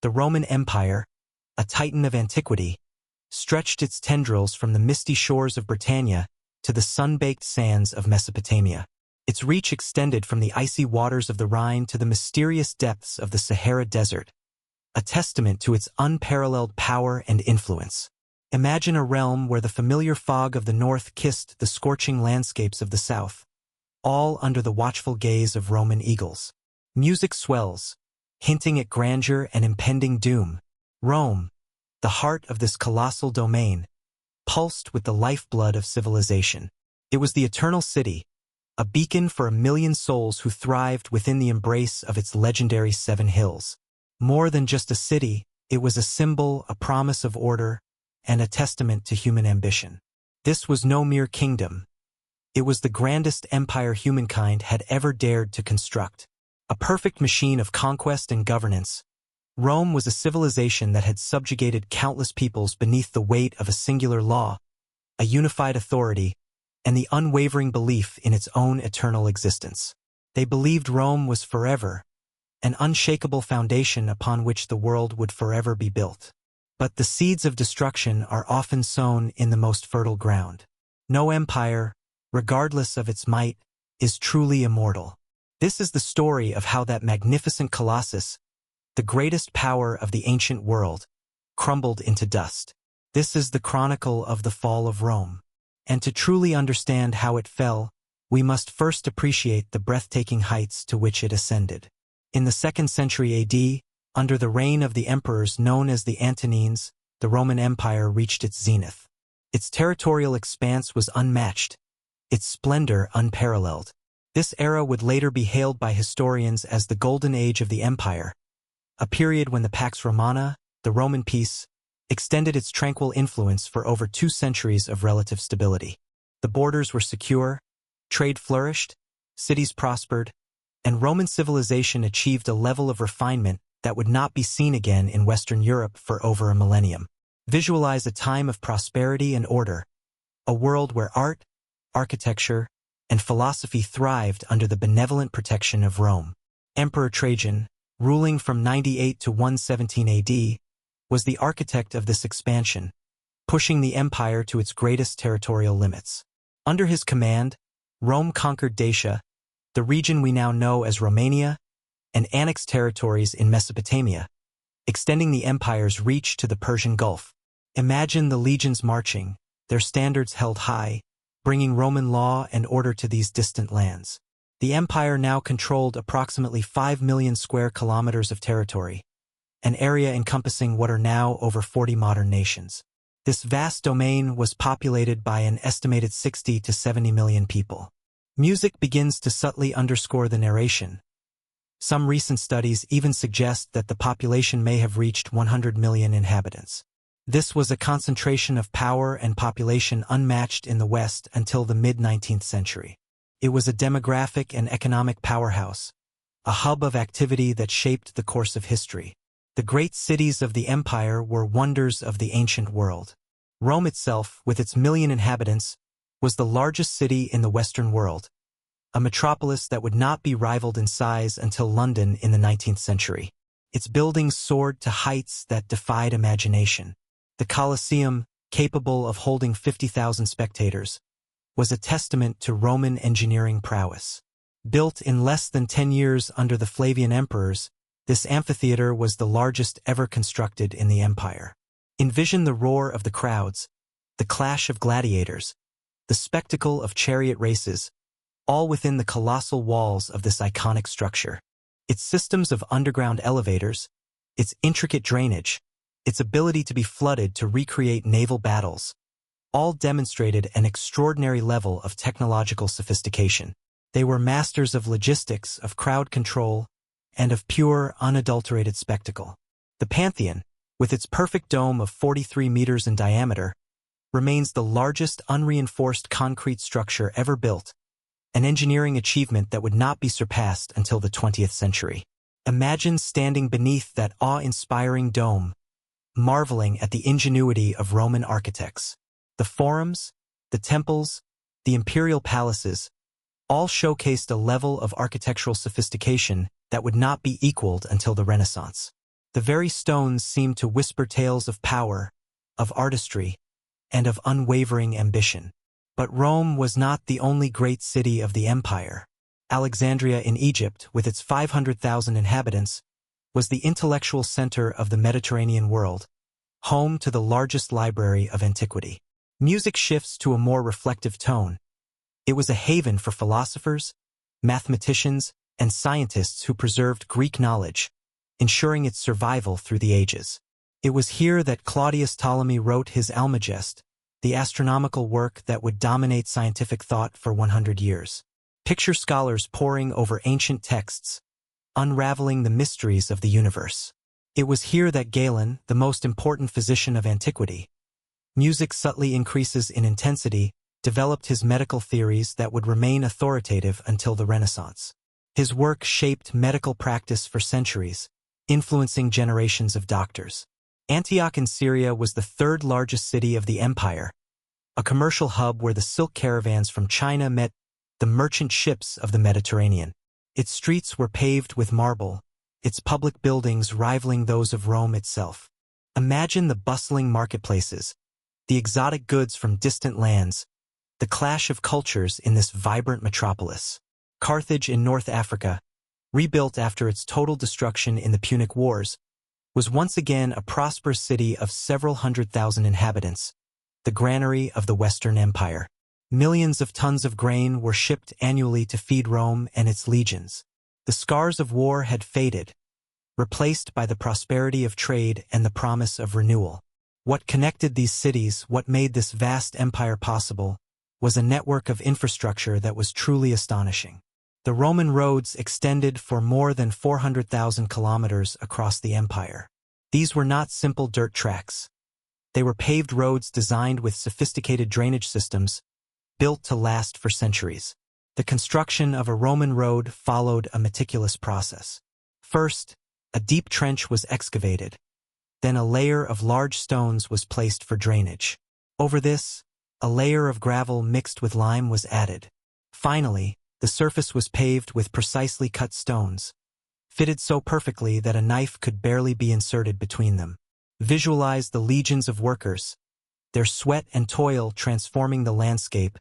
The Roman Empire, a titan of antiquity, stretched its tendrils from the misty shores of Britannia to the sun-baked sands of Mesopotamia. Its reach extended from the icy waters of the Rhine to the mysterious depths of the Sahara Desert, a testament to its unparalleled power and influence. Imagine a realm where the familiar fog of the north kissed the scorching landscapes of the south, all under the watchful gaze of Roman eagles. Music swells, hinting at grandeur and impending doom. Rome, the heart of this colossal domain, pulsed with the lifeblood of civilization. It was the eternal city, a beacon for 1,000,000 souls who thrived within the embrace of its legendary 7 hills. More than just a city, it was a symbol, a promise of order, and a testament to human ambition. This was no mere kingdom. It was the grandest empire humankind had ever dared to construct. A perfect machine of conquest and governance, Rome was a civilization that had subjugated countless peoples beneath the weight of a singular law, a unified authority, and the unwavering belief in its own eternal existence. They believed Rome was forever, an unshakable foundation upon which the world would forever be built. But the seeds of destruction are often sown in the most fertile ground. No empire, regardless of its might, is truly immortal. This is the story of how that magnificent colossus, the greatest power of the ancient world, crumbled into dust. This is the chronicle of the fall of Rome. And to truly understand how it fell, we must first appreciate the breathtaking heights to which it ascended. In the 2nd century AD, under the reign of the emperors known as the Antonines, the Roman Empire reached its zenith. Its territorial expanse was unmatched, its splendor unparalleled. This era would later be hailed by historians as the Golden Age of the Empire, a period when the Pax Romana, the Roman peace, extended its tranquil influence for over 2 centuries of relative stability. The borders were secure, trade flourished, cities prospered, and Roman civilization achieved a level of refinement that would not be seen again in Western Europe for over a millennium. Visualize a time of prosperity and order, a world where art, architecture, and philosophy thrived under the benevolent protection of Rome. Emperor Trajan, ruling from 98 to 117 AD, was the architect of this expansion, pushing the empire to its greatest territorial limits. Under his command, Rome conquered Dacia, the region we now know as Romania, and annexed territories in Mesopotamia, extending the empire's reach to the Persian Gulf. Imagine the legions marching, their standards held high, bringing Roman law and order to these distant lands. The empire now controlled approximately 5 million square kilometers of territory, an area encompassing what are now over 40 modern nations. This vast domain was populated by an estimated 60 to 70 million people. Music begins to subtly underscore the narration. Some recent studies even suggest that the population may have reached 100 million inhabitants. This was a concentration of power and population unmatched in the West until the mid-19th century. It was a demographic and economic powerhouse, a hub of activity that shaped the course of history. The great cities of the empire were wonders of the ancient world. Rome itself, with its 1,000,000 inhabitants, was the largest city in the Western world, a metropolis that would not be rivaled in size until London in the 19th century. Its buildings soared to heights that defied imagination. The Colosseum, capable of holding 50,000 spectators, was a testament to Roman engineering prowess. Built in less than 10 years under the Flavian emperors, this amphitheater was the largest ever constructed in the empire. Envision the roar of the crowds, the clash of gladiators, the spectacle of chariot races, all within the colossal walls of this iconic structure. Its systems of underground elevators, its intricate drainage, its ability to be flooded to recreate naval battles, all demonstrated an extraordinary level of technological sophistication. They were masters of logistics, of crowd control, and of pure, unadulterated spectacle. The Pantheon, with its perfect dome of 43 meters in diameter, remains the largest unreinforced concrete structure ever built, an engineering achievement that would not be surpassed until the 20th century. Imagine standing beneath that awe-inspiring dome, marveling at the ingenuity of Roman architects. The forums, the temples, the imperial palaces, all showcased a level of architectural sophistication that would not be equaled until the Renaissance. The very stones seemed to whisper tales of power, of artistry, and of unwavering ambition. But Rome was not the only great city of the empire. Alexandria in Egypt, with its 500,000 inhabitants, was the intellectual center of the Mediterranean world, home to the largest library of antiquity. Music shifts to a more reflective tone. It was a haven for philosophers, mathematicians, and scientists who preserved Greek knowledge, ensuring its survival through the ages. It was here that Claudius Ptolemy wrote his Almagest, the astronomical work that would dominate scientific thought for 100 years. Picture scholars poring over ancient texts, unraveling the mysteries of the universe. It was here that Galen, the most important physician of antiquity, music subtly increases in intensity, developed his medical theories that would remain authoritative until the Renaissance. His work shaped medical practice for centuries, influencing generations of doctors. Antioch in Syria was the third largest city of the empire, a commercial hub where the silk caravans from China met the merchant ships of the Mediterranean. Its streets were paved with marble, its public buildings rivaling those of Rome itself. Imagine the bustling marketplaces, the exotic goods from distant lands, the clash of cultures in this vibrant metropolis. Carthage in North Africa, rebuilt after its total destruction in the Punic Wars, was once again a prosperous city of several 100,000 inhabitants, the granary of the Western Empire. Millions of tons of grain were shipped annually to feed Rome and its legions. The scars of war had faded, replaced by the prosperity of trade and the promise of renewal. What connected these cities, what made this vast empire possible, was a network of infrastructure that was truly astonishing. The Roman roads extended for more than 400,000 kilometers across the empire. These were not simple dirt tracks. They were paved roads designed with sophisticated drainage systems, built to last for centuries. The construction of a Roman road followed a meticulous process. First, a deep trench was excavated. Then a layer of large stones was placed for drainage. Over this, a layer of gravel mixed with lime was added. Finally, the surface was paved with precisely cut stones, fitted so perfectly that a knife could barely be inserted between them. Visualize the legions of workers, their sweat and toil transforming the landscape,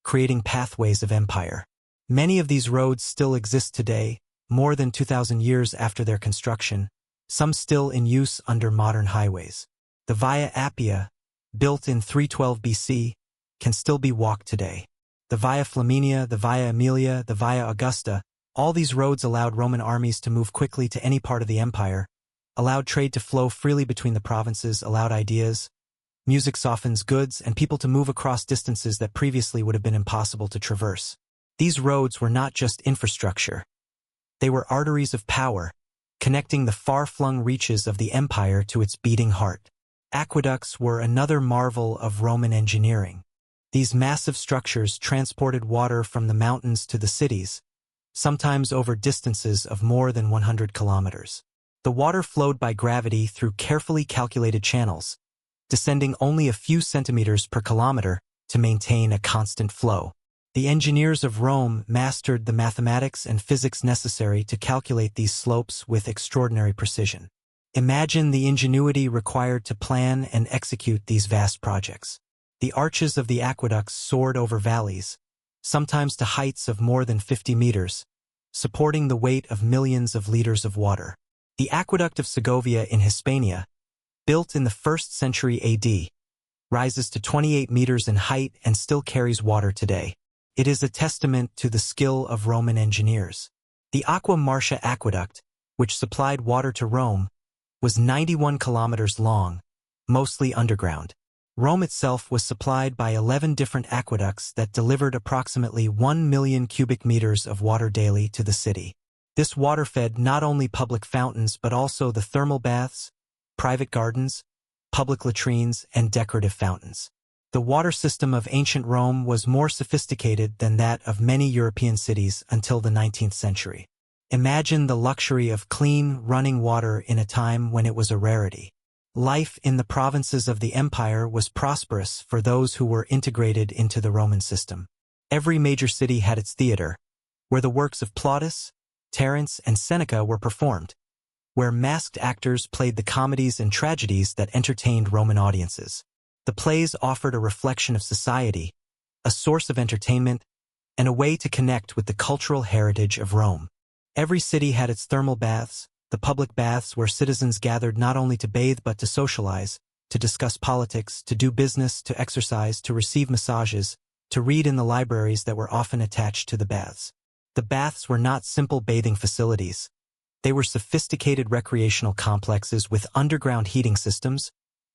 creating pathways of empire. Many of these roads still exist today, more than 2,000 years after their construction, some still in use under modern highways. The Via Appia, built in 312 BC, can still be walked today. The Via Flaminia, the Via Aemilia, the Via Augusta, all these roads allowed Roman armies to move quickly to any part of the empire, allowed trade to flow freely between the provinces, allowed ideas, music softens goods, and people to move across distances that previously would have been impossible to traverse. These roads were not just infrastructure. They were arteries of power, connecting the far-flung reaches of the empire to its beating heart. Aqueducts were another marvel of Roman engineering. These massive structures transported water from the mountains to the cities, sometimes over distances of more than 100 kilometers. The water flowed by gravity through carefully calculated channels, descending only a few centimeters per kilometer to maintain a constant flow. The engineers of Rome mastered the mathematics and physics necessary to calculate these slopes with extraordinary precision. Imagine the ingenuity required to plan and execute these vast projects. The arches of the aqueducts soared over valleys, sometimes to heights of more than 50 meters, supporting the weight of millions of liters of water. The aqueduct of Segovia in Hispania, built in the 1st century AD, rises to 28 meters in height and still carries water today. It is a testament to the skill of Roman engineers. The Aqua Marcia aqueduct, which supplied water to Rome, was 91 kilometers long, mostly underground. Rome itself was supplied by 11 different aqueducts that delivered approximately 1 million cubic meters of water daily to the city. This water fed not only public fountains but also the thermal baths, private gardens, public latrines, and decorative fountains. The water system of ancient Rome was more sophisticated than that of many European cities until the 19th century. Imagine the luxury of clean, running water in a time when it was a rarity. Life in the provinces of the empire was prosperous for those who were integrated into the Roman system. Every major city had its theater, where the works of Plautus, Terence, and Seneca were performed. where masked actors played the comedies and tragedies that entertained Roman audiences. The plays offered a reflection of society, a source of entertainment, and a way to connect with the cultural heritage of Rome. Every city had its thermal baths, the public baths where citizens gathered not only to bathe but to socialize, to discuss politics, to do business, to exercise, to receive massages, to read in the libraries that were often attached to the baths. The baths were not simple bathing facilities. They were sophisticated recreational complexes with underground heating systems,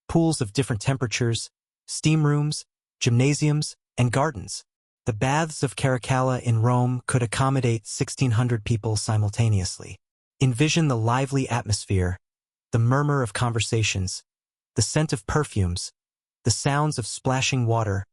pools of different temperatures, steam rooms, gymnasiums, and gardens. The baths of Caracalla in Rome could accommodate 1,600 people simultaneously. Envision the lively atmosphere, the murmur of conversations, the scent of perfumes, the sounds of splashing water,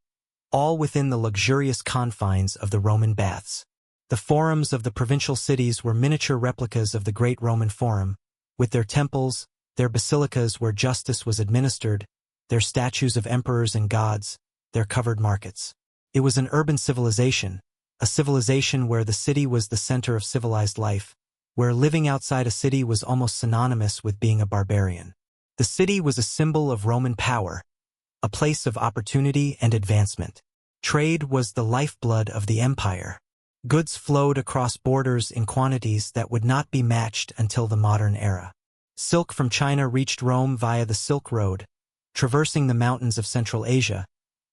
all within the luxurious confines of the Roman baths. The forums of the provincial cities were miniature replicas of the great Roman Forum, with their temples, their basilicas where justice was administered, their statues of emperors and gods, their covered markets. It was an urban civilization, a civilization where the city was the center of civilized life, where living outside a city was almost synonymous with being a barbarian. The city was a symbol of Roman power, a place of opportunity and advancement. Trade was the lifeblood of the empire. Goods flowed across borders in quantities that would not be matched until the modern era. Silk from China reached Rome via the Silk Road, traversing the mountains of Central Asia,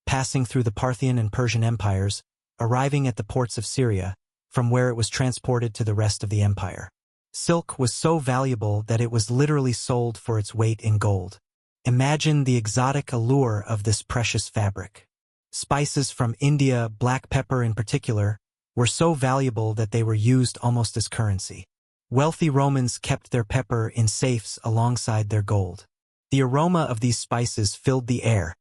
passing through the Parthian and Persian empires, arriving at the ports of Syria, from where it was transported to the rest of the empire. Silk was so valuable that it was literally sold for its weight in gold. Imagine the exotic allure of this precious fabric. Spices from India, black pepper in particular, were so valuable that they were used almost as currency. Wealthy Romans kept their pepper in safes alongside their gold. The aroma of these spices filled the air,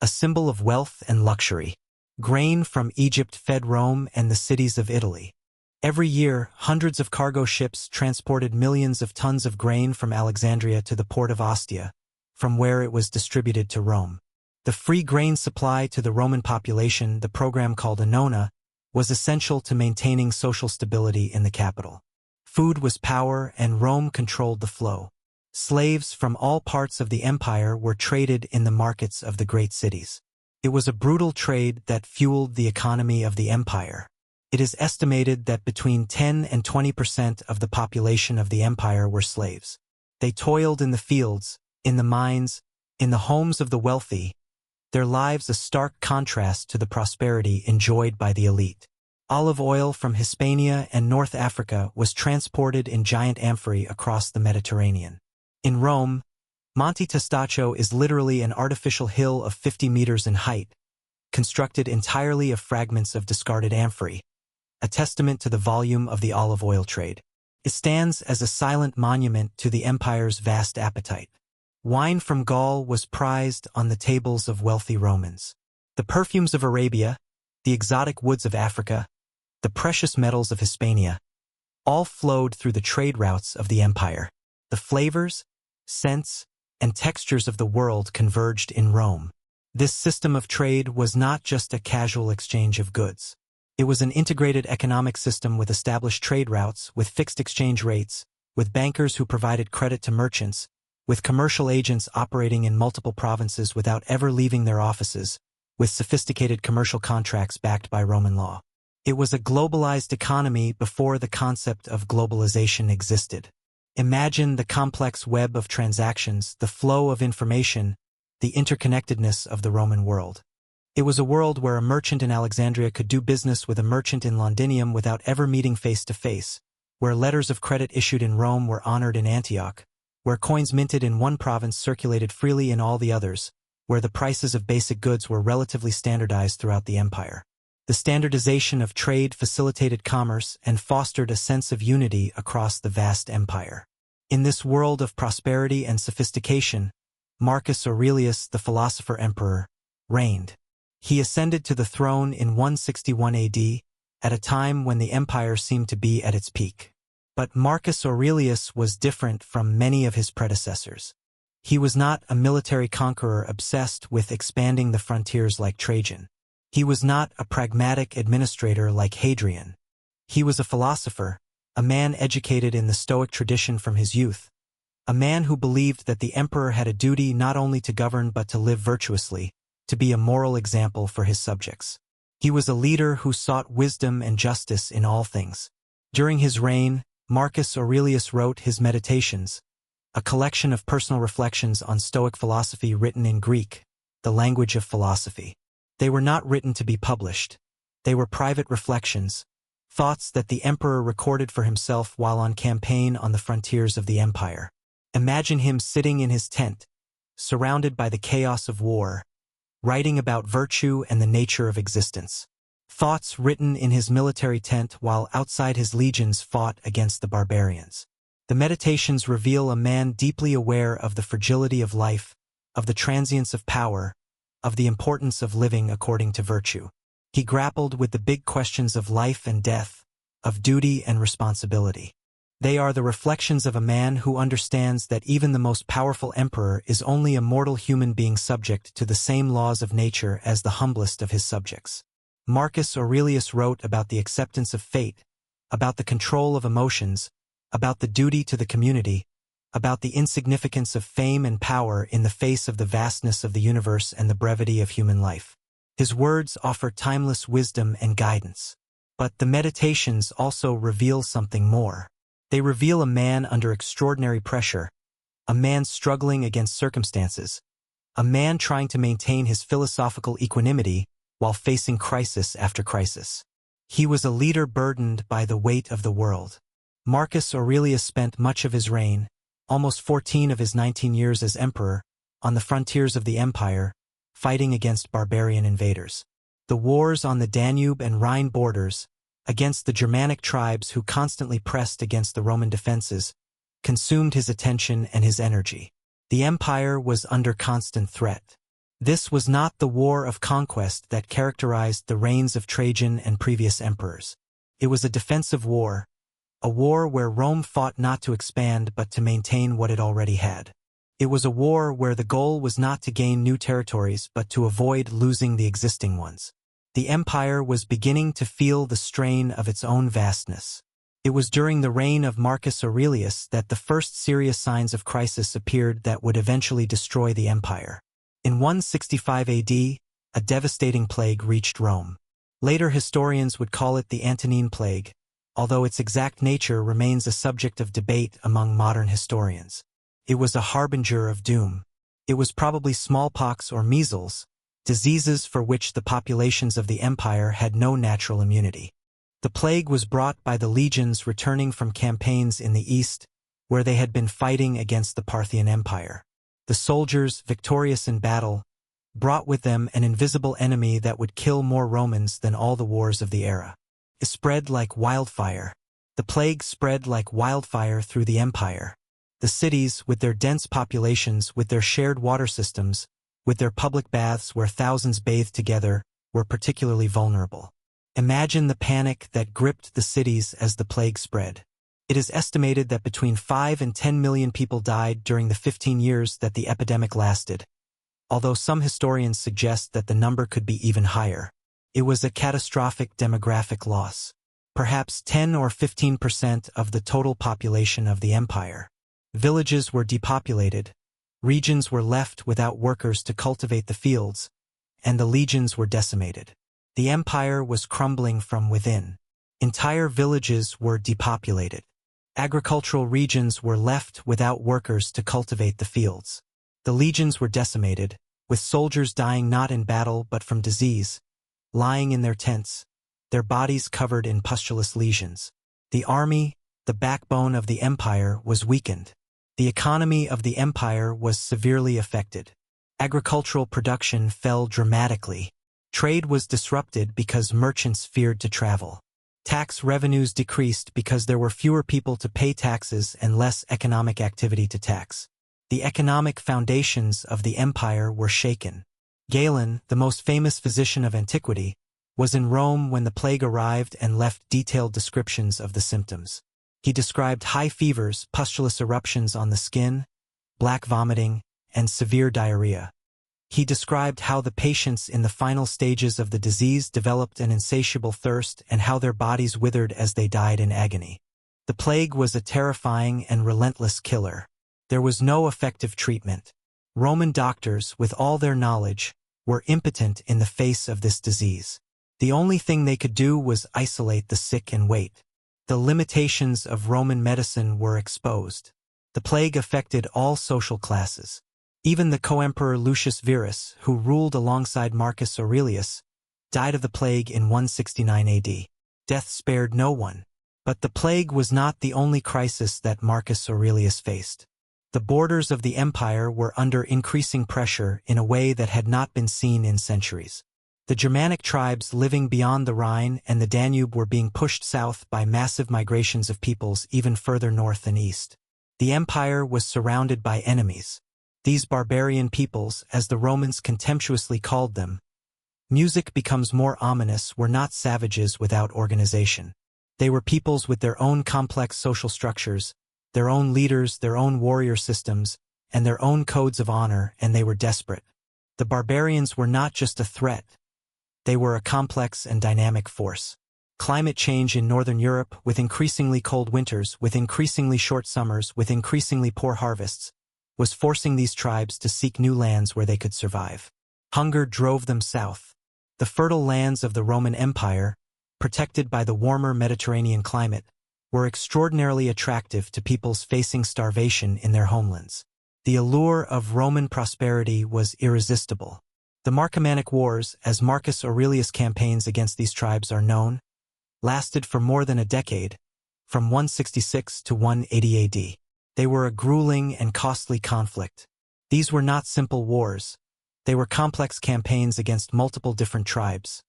a symbol of wealth and luxury. Grain from Egypt fed Rome and the cities of Italy. Every year, hundreds of cargo ships transported millions of tons of grain from Alexandria to the port of Ostia, from where it was distributed to Rome. The free grain supply to the Roman population, the program called Annona, was essential to maintaining social stability in the capital. Food was power, and Rome controlled the flow. Slaves from all parts of the empire were traded in the markets of the great cities. It was a brutal trade that fueled the economy of the empire. It is estimated that between 10 and 20% of the population of the empire were slaves. They toiled in the fields, in the mines, in the homes of the wealthy, their lives a stark contrast to the prosperity enjoyed by the elite. Olive oil from Hispania and North Africa was transported in giant amphorae across the Mediterranean. In Rome, Monte Testaccio is literally an artificial hill of 50 meters in height, constructed entirely of fragments of discarded amphorae, a testament to the volume of the olive oil trade. It stands as a silent monument to the empire's vast appetite. Wine from Gaul was prized on the tables of wealthy Romans. The perfumes of Arabia, the exotic woods of Africa, the precious metals of Hispania, all flowed through the trade routes of the empire. The flavors, scents, and textures of the world converged in Rome. This system of trade was not just a casual exchange of goods. It was an integrated economic system with established trade routes, with fixed exchange rates, with bankers who provided credit to merchants, with commercial agents operating in multiple provinces without ever leaving their offices, with sophisticated commercial contracts backed by Roman law. It was a globalized economy before the concept of globalization existed. Imagine the complex web of transactions, the flow of information, the interconnectedness of the Roman world. It was a world where a merchant in Alexandria could do business with a merchant in Londinium without ever meeting face to face, where letters of credit issued in Rome were honored in Antioch, where coins minted in one province circulated freely in all the others, where the prices of basic goods were relatively standardized throughout the empire. The standardization of trade facilitated commerce and fostered a sense of unity across the vast empire. In this world of prosperity and sophistication, Marcus Aurelius, the philosopher-emperor, reigned. He ascended to the throne in 161 AD, at a time when the empire seemed to be at its peak. But Marcus Aurelius was different from many of his predecessors. He was not a military conqueror obsessed with expanding the frontiers like Trajan. He was not a pragmatic administrator like Hadrian. He was a philosopher, a man educated in the Stoic tradition from his youth, a man who believed that the emperor had a duty not only to govern but to live virtuously, to be a moral example for his subjects. He was a leader who sought wisdom and justice in all things. During his reign, Marcus Aurelius wrote his Meditations, a collection of personal reflections on Stoic philosophy written in Greek, the language of philosophy. They were not written to be published. They were private reflections, thoughts that the emperor recorded for himself while on campaign on the frontiers of the empire. Imagine him sitting in his tent, surrounded by the chaos of war, writing about virtue and the nature of existence. Thoughts written in his military tent while outside his legions fought against the barbarians. The Meditations reveal a man deeply aware of the fragility of life, of the transience of power, of the importance of living according to virtue. He grappled with the big questions of life and death, of duty and responsibility. They are the reflections of a man who understands that even the most powerful emperor is only a mortal human being subject to the same laws of nature as the humblest of his subjects. Marcus Aurelius wrote about the acceptance of fate, about the control of emotions, about the duty to the community, about the insignificance of fame and power in the face of the vastness of the universe and the brevity of human life. His words offer timeless wisdom and guidance. But the Meditations also reveal something more. They reveal a man under extraordinary pressure, a man struggling against circumstances, a man trying to maintain his philosophical equanimity while facing crisis after crisis. He was a leader burdened by the weight of the world. Marcus Aurelius spent much of his reign, almost 14 of his 19 years as emperor, on the frontiers of the empire, fighting against barbarian invaders. The wars on the Danube and Rhine borders, against the Germanic tribes who constantly pressed against the Roman defenses, consumed his attention and his energy. The empire was under constant threat. This was not the war of conquest that characterized the reigns of Trajan and previous emperors. It was a defensive war, a war where Rome fought not to expand but to maintain what it already had. It was a war where the goal was not to gain new territories but to avoid losing the existing ones. The empire was beginning to feel the strain of its own vastness. It was during the reign of Marcus Aurelius that the first serious signs of crisis appeared that would eventually destroy the empire. In 165 AD, a devastating plague reached Rome. Later historians would call it the Antonine Plague, although its exact nature remains a subject of debate among modern historians. It was a harbinger of doom. It was probably smallpox or measles, diseases for which the populations of the empire had no natural immunity. The plague was brought by the legions returning from campaigns in the east, where they had been fighting against the Parthian Empire. The soldiers, victorious in battle, brought with them an invisible enemy that would kill more Romans than all the wars of the era. It spread like wildfire. The plague spread like wildfire through the empire. The cities, with their dense populations, with their shared water systems, with their public baths where thousands bathed together, were particularly vulnerable. Imagine the panic that gripped the cities as the plague spread. It is estimated that between 5 and 10 million people died during the 15 years that the epidemic lasted, although some historians suggest that the number could be even higher. It was a catastrophic demographic loss. Perhaps 10 or 15% of the total population of the empire. Villages were depopulated, regions were left without workers to cultivate the fields, and the legions were decimated. The empire was crumbling from within. Entire villages were depopulated. Agricultural regions were left without workers to cultivate the fields. The legions were decimated, with soldiers dying not in battle but from disease, lying in their tents, their bodies covered in pustulous lesions. The army, the backbone of the empire, was weakened. The economy of the empire was severely affected. Agricultural production fell dramatically. Trade was disrupted because merchants feared to travel. Tax revenues decreased because there were fewer people to pay taxes and less economic activity to tax. The economic foundations of the empire were shaken. Galen, the most famous physician of antiquity, was in Rome when the plague arrived and left detailed descriptions of the symptoms. He described high fevers, pustulous eruptions on the skin, black vomiting, and severe diarrhea. He described how the patients in the final stages of the disease developed an insatiable thirst and how their bodies withered as they died in agony. The plague was a terrifying and relentless killer. There was no effective treatment. Roman doctors, with all their knowledge, were impotent in the face of this disease. The only thing they could do was isolate the sick and wait. The limitations of Roman medicine were exposed. The plague affected all social classes. Even the co-emperor Lucius Verus, who ruled alongside Marcus Aurelius, died of the plague in 169 AD. Death spared no one. But the plague was not the only crisis that Marcus Aurelius faced. The borders of the empire were under increasing pressure in a way that had not been seen in centuries. The Germanic tribes living beyond the Rhine and the Danube were being pushed south by massive migrations of peoples even further north and east. The empire was surrounded by enemies. These barbarian peoples, as the Romans contemptuously called them, music becomes more ominous, were not savages without organization. They were peoples with their own complex social structures, their own leaders, their own warrior systems, and their own codes of honor, and they were desperate. The barbarians were not just a threat. They were a complex and dynamic force. Climate change in Northern Europe, with increasingly cold winters, with increasingly short summers, with increasingly poor harvests, was forcing these tribes to seek new lands where they could survive. Hunger drove them south. The fertile lands of the Roman Empire, protected by the warmer Mediterranean climate, were extraordinarily attractive to peoples facing starvation in their homelands. The allure of Roman prosperity was irresistible. The Marcomannic Wars, as Marcus Aurelius' campaigns against these tribes are known, lasted for more than a decade, from 166 to 180 AD. They were a grueling and costly conflict. These were not simple wars. They were complex campaigns against multiple different tribes.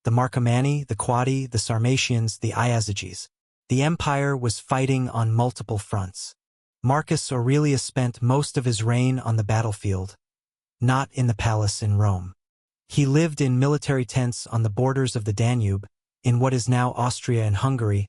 The Marcomanni, the Quadi, the Sarmatians, the Iazyges. The empire was fighting on multiple fronts. Marcus Aurelius spent most of his reign on the battlefield, not in the palace in Rome. He lived in military tents on the borders of the Danube, in what is now Austria and Hungary,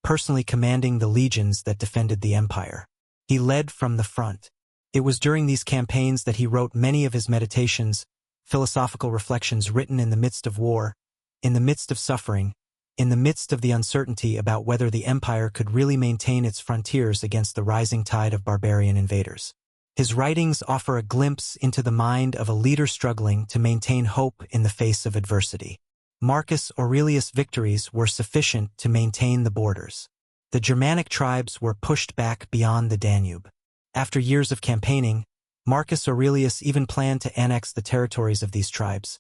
personally commanding the legions that defended the empire. He led from the front. It was during these campaigns that he wrote many of his meditations, philosophical reflections written in the midst of war, in the midst of suffering, in the midst of the uncertainty about whether the empire could really maintain its frontiers against the rising tide of barbarian invaders. His writings offer a glimpse into the mind of a leader struggling to maintain hope in the face of adversity. Marcus Aurelius' victories were sufficient to maintain the borders. The Germanic tribes were pushed back beyond the Danube. After years of campaigning, Marcus Aurelius even planned to annex the territories of these tribes.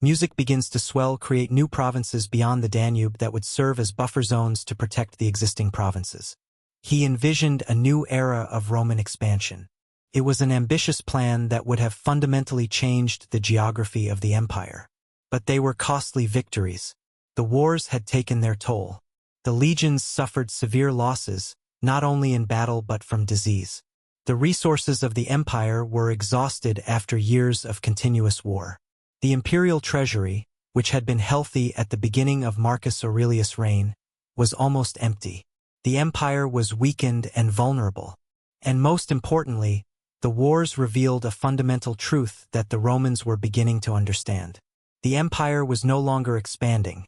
Music begins to swell, create new provinces beyond the Danube that would serve as buffer zones to protect the existing provinces. He envisioned a new era of Roman expansion. It was an ambitious plan that would have fundamentally changed the geography of the empire. But they were costly victories. The wars had taken their toll. The legions suffered severe losses, not only in battle but from disease. The resources of the empire were exhausted after years of continuous war. The imperial treasury, which had been healthy at the beginning of Marcus Aurelius' reign, was almost empty. The empire was weakened and vulnerable. And most importantly, the wars revealed a fundamental truth that the Romans were beginning to understand. The empire was no longer expanding.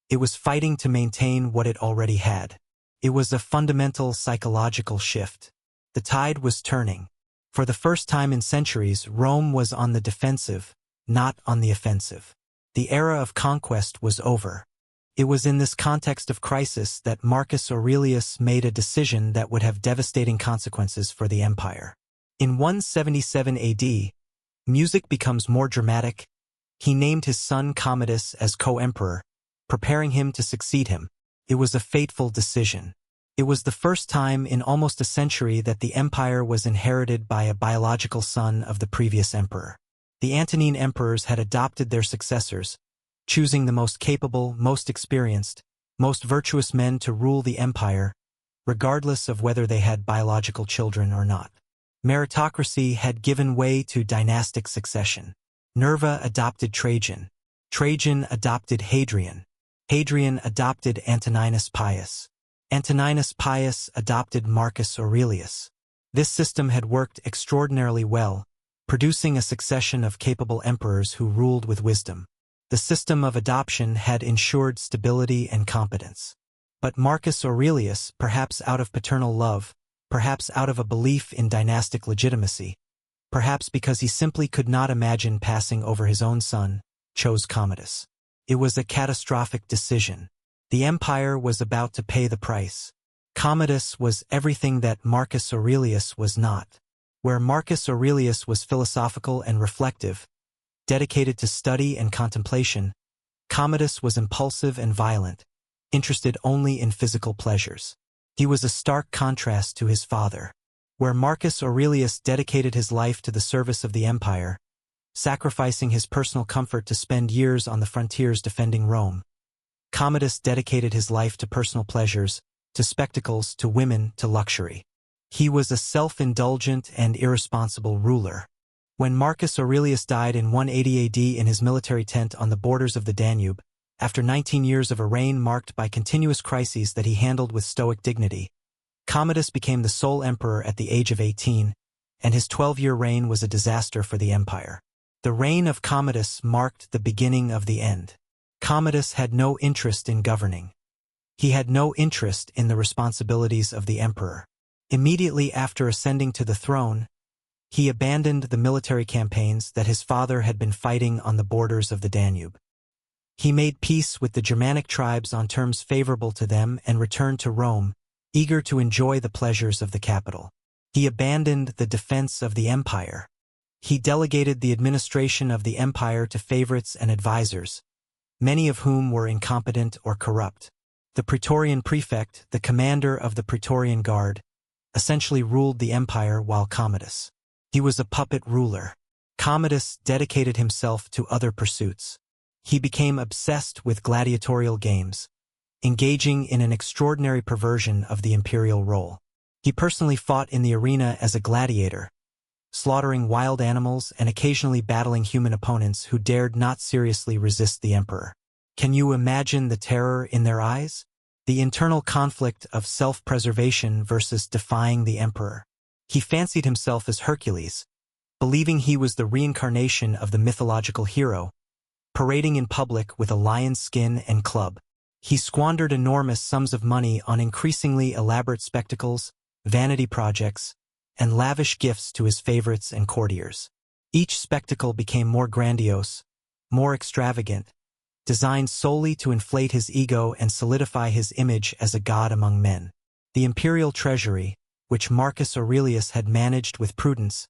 It was fighting to maintain what it already had. It was a fundamental psychological shift. The tide was turning. For the first time in centuries, Rome was on the defensive, not on the offensive. The era of conquest was over. It was in this context of crisis that Marcus Aurelius made a decision that would have devastating consequences for the empire. In 177 AD, music becomes more dramatic. He named his son Commodus as co-emperor, preparing him to succeed him. It was a fateful decision. It was the first time in almost a century that the empire was inherited by a biological son of the previous emperor. The Antonine emperors had adopted their successors, choosing the most capable, most experienced, most virtuous men to rule the empire, regardless of whether they had biological children or not. Meritocracy had given way to dynastic succession. Nerva adopted Trajan. Trajan adopted Hadrian. Hadrian adopted Antoninus Pius. Antoninus Pius adopted Marcus Aurelius. This system had worked extraordinarily well, producing a succession of capable emperors who ruled with wisdom. The system of adoption had ensured stability and competence. But Marcus Aurelius, perhaps out of paternal love, perhaps out of a belief in dynastic legitimacy, perhaps because he simply could not imagine passing over his own son, chose Commodus. It was a catastrophic decision. The empire was about to pay the price. Commodus was everything that Marcus Aurelius was not. Where Marcus Aurelius was philosophical and reflective, dedicated to study and contemplation, Commodus was impulsive and violent, interested only in physical pleasures. He was a stark contrast to his father. Where Marcus Aurelius dedicated his life to the service of the empire, sacrificing his personal comfort to spend years on the frontiers defending Rome, Commodus dedicated his life to personal pleasures, to spectacles, to women, to luxury. He was a self-indulgent and irresponsible ruler. When Marcus Aurelius died in 180 AD in his military tent on the borders of the Danube, after 19 years of a reign marked by continuous crises that he handled with stoic dignity, Commodus became the sole emperor at the age of 18, and his 12-year reign was a disaster for the empire. The reign of Commodus marked the beginning of the end. Commodus had no interest in governing. He had no interest in the responsibilities of the emperor. Immediately after ascending to the throne, he abandoned the military campaigns that his father had been fighting on the borders of the Danube. He made peace with the Germanic tribes on terms favorable to them and returned to Rome, eager to enjoy the pleasures of the capital. He abandoned the defense of the empire. He delegated the administration of the empire to favorites and advisors, many of whom were incompetent or corrupt. The Praetorian prefect, the commander of the Praetorian Guard, essentially ruled the empire while Commodus. He was a puppet ruler. Commodus dedicated himself to other pursuits. He became obsessed with gladiatorial games, engaging in an extraordinary perversion of the imperial role. He personally fought in the arena as a gladiator, slaughtering wild animals and occasionally battling human opponents who dared not seriously resist the emperor. Can you imagine the terror in their eyes? The internal conflict of self-preservation versus defying the emperor. He fancied himself as Hercules, believing he was the reincarnation of the mythological hero, parading in public with a lion's skin and club. He squandered enormous sums of money on increasingly elaborate spectacles, vanity projects, and lavish gifts to his favorites and courtiers. Each spectacle became more grandiose, more extravagant, designed solely to inflate his ego and solidify his image as a god among men. The imperial treasury, which Marcus Aurelius had managed with prudence,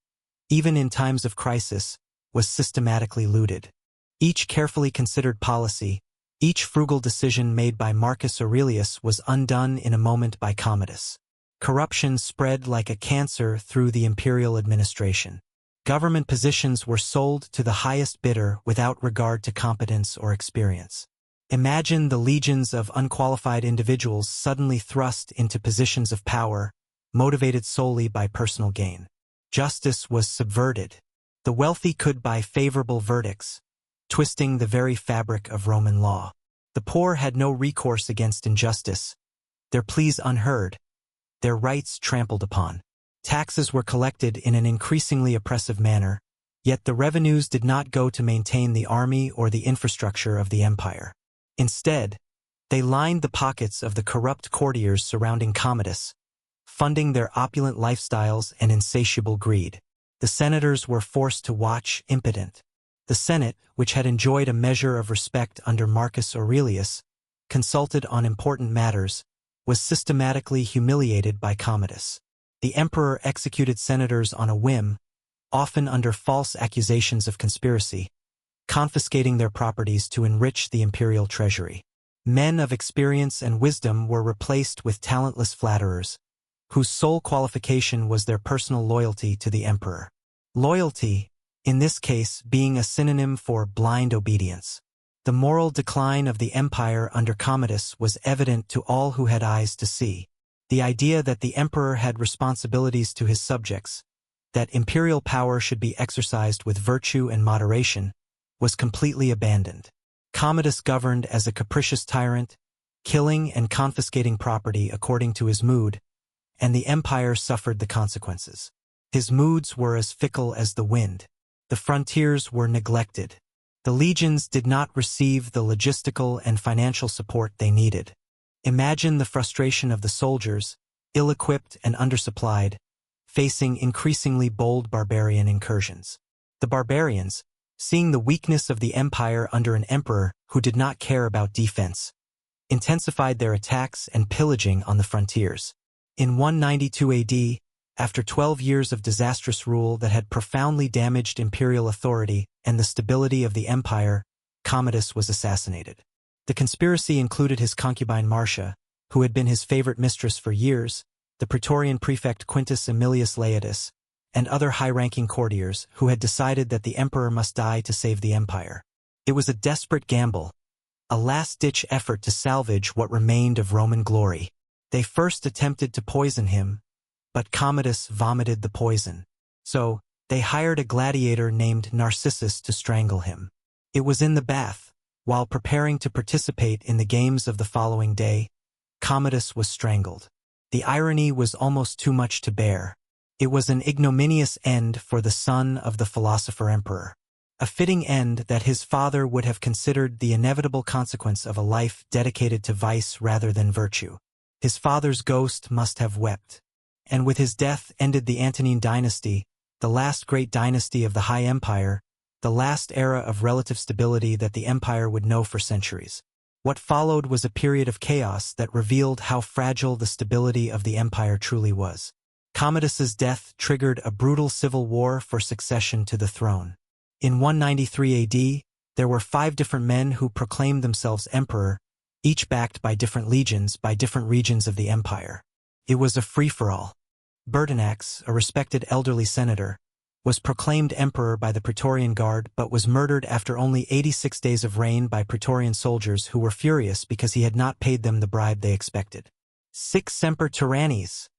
even in times of crisis, was systematically looted. Each carefully considered policy, each frugal decision made by Marcus Aurelius was undone in a moment by Commodus. Corruption spread like a cancer through the imperial administration. Government positions were sold to the highest bidder without regard to competence or experience. Imagine the legions of unqualified individuals suddenly thrust into positions of power, motivated solely by personal gain. Justice was subverted. The wealthy could buy favorable verdicts, twisting the very fabric of Roman law. The poor had no recourse against injustice, their pleas unheard, their rights trampled upon. Taxes were collected in an increasingly oppressive manner, yet the revenues did not go to maintain the army or the infrastructure of the empire. Instead, they lined the pockets of the corrupt courtiers surrounding Commodus, funding their opulent lifestyles and insatiable greed. The senators were forced to watch, impotent. The Senate, which had enjoyed a measure of respect under Marcus Aurelius, consulted on important matters, was systematically humiliated by Commodus. The emperor executed senators on a whim, often under false accusations of conspiracy, confiscating their properties to enrich the imperial treasury. Men of experience and wisdom were replaced with talentless flatterers, whose sole qualification was their personal loyalty to the emperor. Loyalty, in this case, being a synonym for blind obedience. The moral decline of the empire under Commodus was evident to all who had eyes to see. The idea that the emperor had responsibilities to his subjects, that imperial power should be exercised with virtue and moderation, was completely abandoned. Commodus governed as a capricious tyrant, killing and confiscating property according to his mood, and the empire suffered the consequences. His moods were as fickle as the wind. The frontiers were neglected. The legions did not receive the logistical and financial support they needed. Imagine the frustration of the soldiers, ill-equipped and undersupplied, facing increasingly bold barbarian incursions. The barbarians, seeing the weakness of the empire under an emperor who did not care about defense, intensified their attacks and pillaging on the frontiers. In 192 AD, after 12 years of disastrous rule that had profoundly damaged imperial authority and the stability of the empire, Commodus was assassinated. The conspiracy included his concubine Marcia, who had been his favorite mistress for years, the Praetorian prefect Quintus Aemilius Laetus, and other high-ranking courtiers who had decided that the emperor must die to save the empire. It was a desperate gamble, a last-ditch effort to salvage what remained of Roman glory. They first attempted to poison him, but Commodus vomited the poison. So, they hired a gladiator named Narcissus to strangle him. It was in the bath, while preparing to participate in the games of the following day, Commodus was strangled. The irony was almost too much to bear. It was an ignominious end for the son of the philosopher-emperor. A fitting end that his father would have considered the inevitable consequence of a life dedicated to vice rather than virtue. His father's ghost must have wept. And with his death ended the Antonine dynasty, the last great dynasty of the High Empire, the last era of relative stability that the empire would know for centuries. What followed was a period of chaos that revealed how fragile the stability of the empire truly was. Commodus's death triggered a brutal civil war for succession to the throne. In 193 AD, there were 5 different men who proclaimed themselves emperor, each backed by different legions by different regions of the empire. It was a free-for-all. Pertinax, a respected elderly senator, was proclaimed emperor by the Praetorian Guard but was murdered after only 86 days of reign by Praetorian soldiers who were furious because he had not paid them the bribe they expected. Sic semper tyrannis,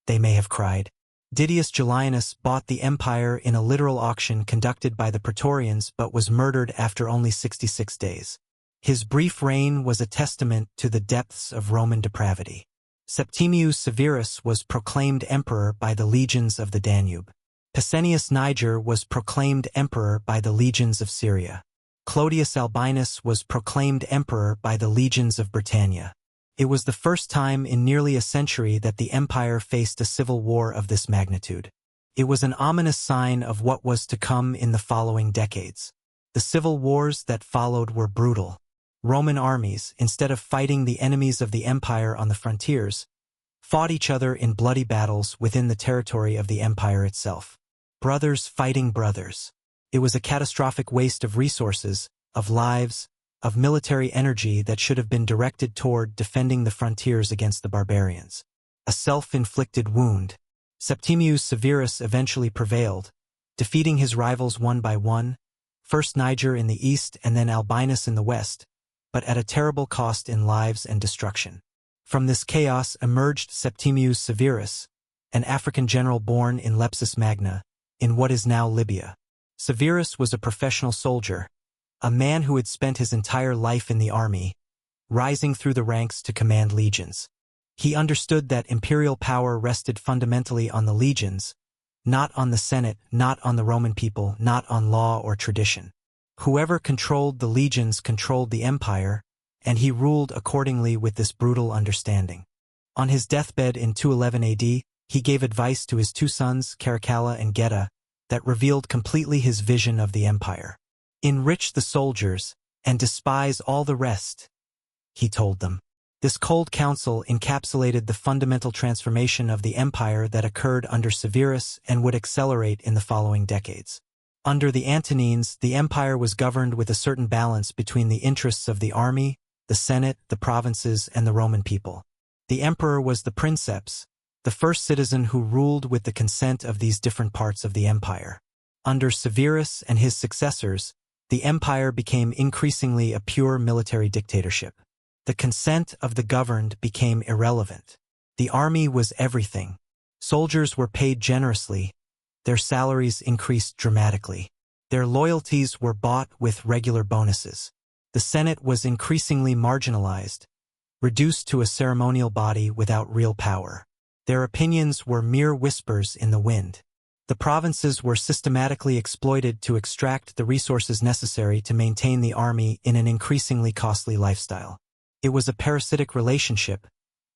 they may have cried. Didius Julianus bought the empire in a literal auction conducted by the Praetorians but was murdered after only 66 days. His brief reign was a testament to the depths of Roman depravity. Septimius Severus was proclaimed emperor by the legions of the Danube. Pescennius Niger was proclaimed emperor by the legions of Syria. Clodius Albinus was proclaimed emperor by the legions of Britannia. It was the first time in nearly a century that the empire faced a civil war of this magnitude. It was an ominous sign of what was to come in the following decades. The civil wars that followed were brutal. Roman armies, instead of fighting the enemies of the empire on the frontiers, fought each other in bloody battles within the territory of the empire itself. Brothers fighting brothers. It was a catastrophic waste of resources, of lives, of military energy that should have been directed toward defending the frontiers against the barbarians. A self-inflicted wound. Septimius Severus eventually prevailed, defeating his rivals one by one, first Niger in the east and then Albinus in the west, but at a terrible cost in lives and destruction. From this chaos emerged Septimius Severus, an African general born in Lepsis Magna, in what is now Libya. Severus was a professional soldier, a man who had spent his entire life in the army, rising through the ranks to command legions. He understood that imperial power rested fundamentally on the legions, not on the Senate, not on the Roman people, not on law or tradition. Whoever controlled the legions controlled the empire, and he ruled accordingly with this brutal understanding. On his deathbed in 211 AD, he gave advice to his 2 sons, Caracalla and Geta, that revealed completely his vision of the empire. Enrich the soldiers, and despise all the rest, he told them. This cold counsel encapsulated the fundamental transformation of the empire that occurred under Severus and would accelerate in the following decades. Under the Antonines, the empire was governed with a certain balance between the interests of the army, the Senate, the provinces, and the Roman people. The emperor was the princeps, the first citizen who ruled with the consent of these different parts of the empire. Under Severus and his successors, the empire became increasingly a pure military dictatorship. The consent of the governed became irrelevant. The army was everything. Soldiers were paid generously. Their salaries increased dramatically. Their loyalties were bought with regular bonuses. The Senate was increasingly marginalized, reduced to a ceremonial body without real power. Their opinions were mere whispers in the wind. The provinces were systematically exploited to extract the resources necessary to maintain the army in an increasingly costly lifestyle. It was a parasitic relationship,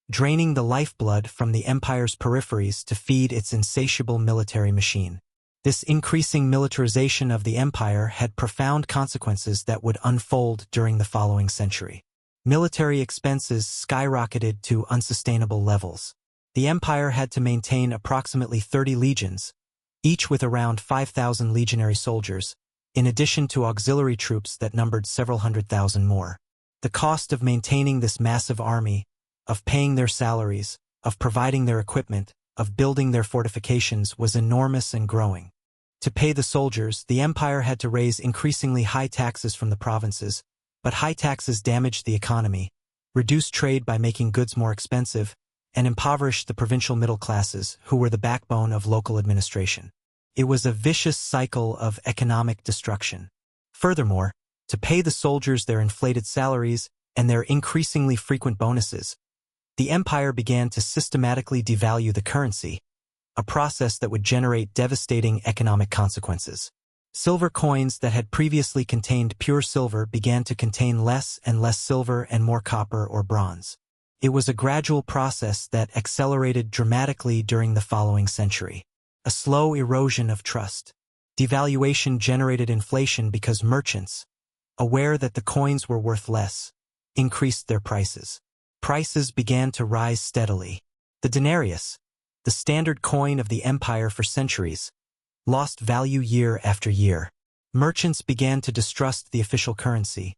draining the lifeblood from the empire's peripheries to feed its insatiable military machine. This increasing militarization of the empire had profound consequences that would unfold during the following century. Military expenses skyrocketed to unsustainable levels. The empire had to maintain approximately 30 legions, each with around 5,000 legionary soldiers, in addition to auxiliary troops that numbered several hundred thousand more. The cost of maintaining this massive army, of paying their salaries, of providing their equipment, of building their fortifications was enormous and growing. To pay the soldiers, the empire had to raise increasingly high taxes from the provinces, but high taxes damaged the economy, reduced trade by making goods more expensive, and impoverished the provincial middle classes, who were the backbone of local administration. It was a vicious cycle of economic destruction. Furthermore, to pay the soldiers their inflated salaries and their increasingly frequent bonuses, the empire began to systematically devalue the currency, a process that would generate devastating economic consequences. Silver coins that had previously contained pure silver began to contain less and less silver and more copper or bronze. It was a gradual process that accelerated dramatically during the following century. A slow erosion of trust. Devaluation generated inflation because merchants, aware that the coins were worth less, increased their prices. Prices began to rise steadily. The denarius, the standard coin of the empire for centuries, lost value year after year. Merchants began to distrust the official currency,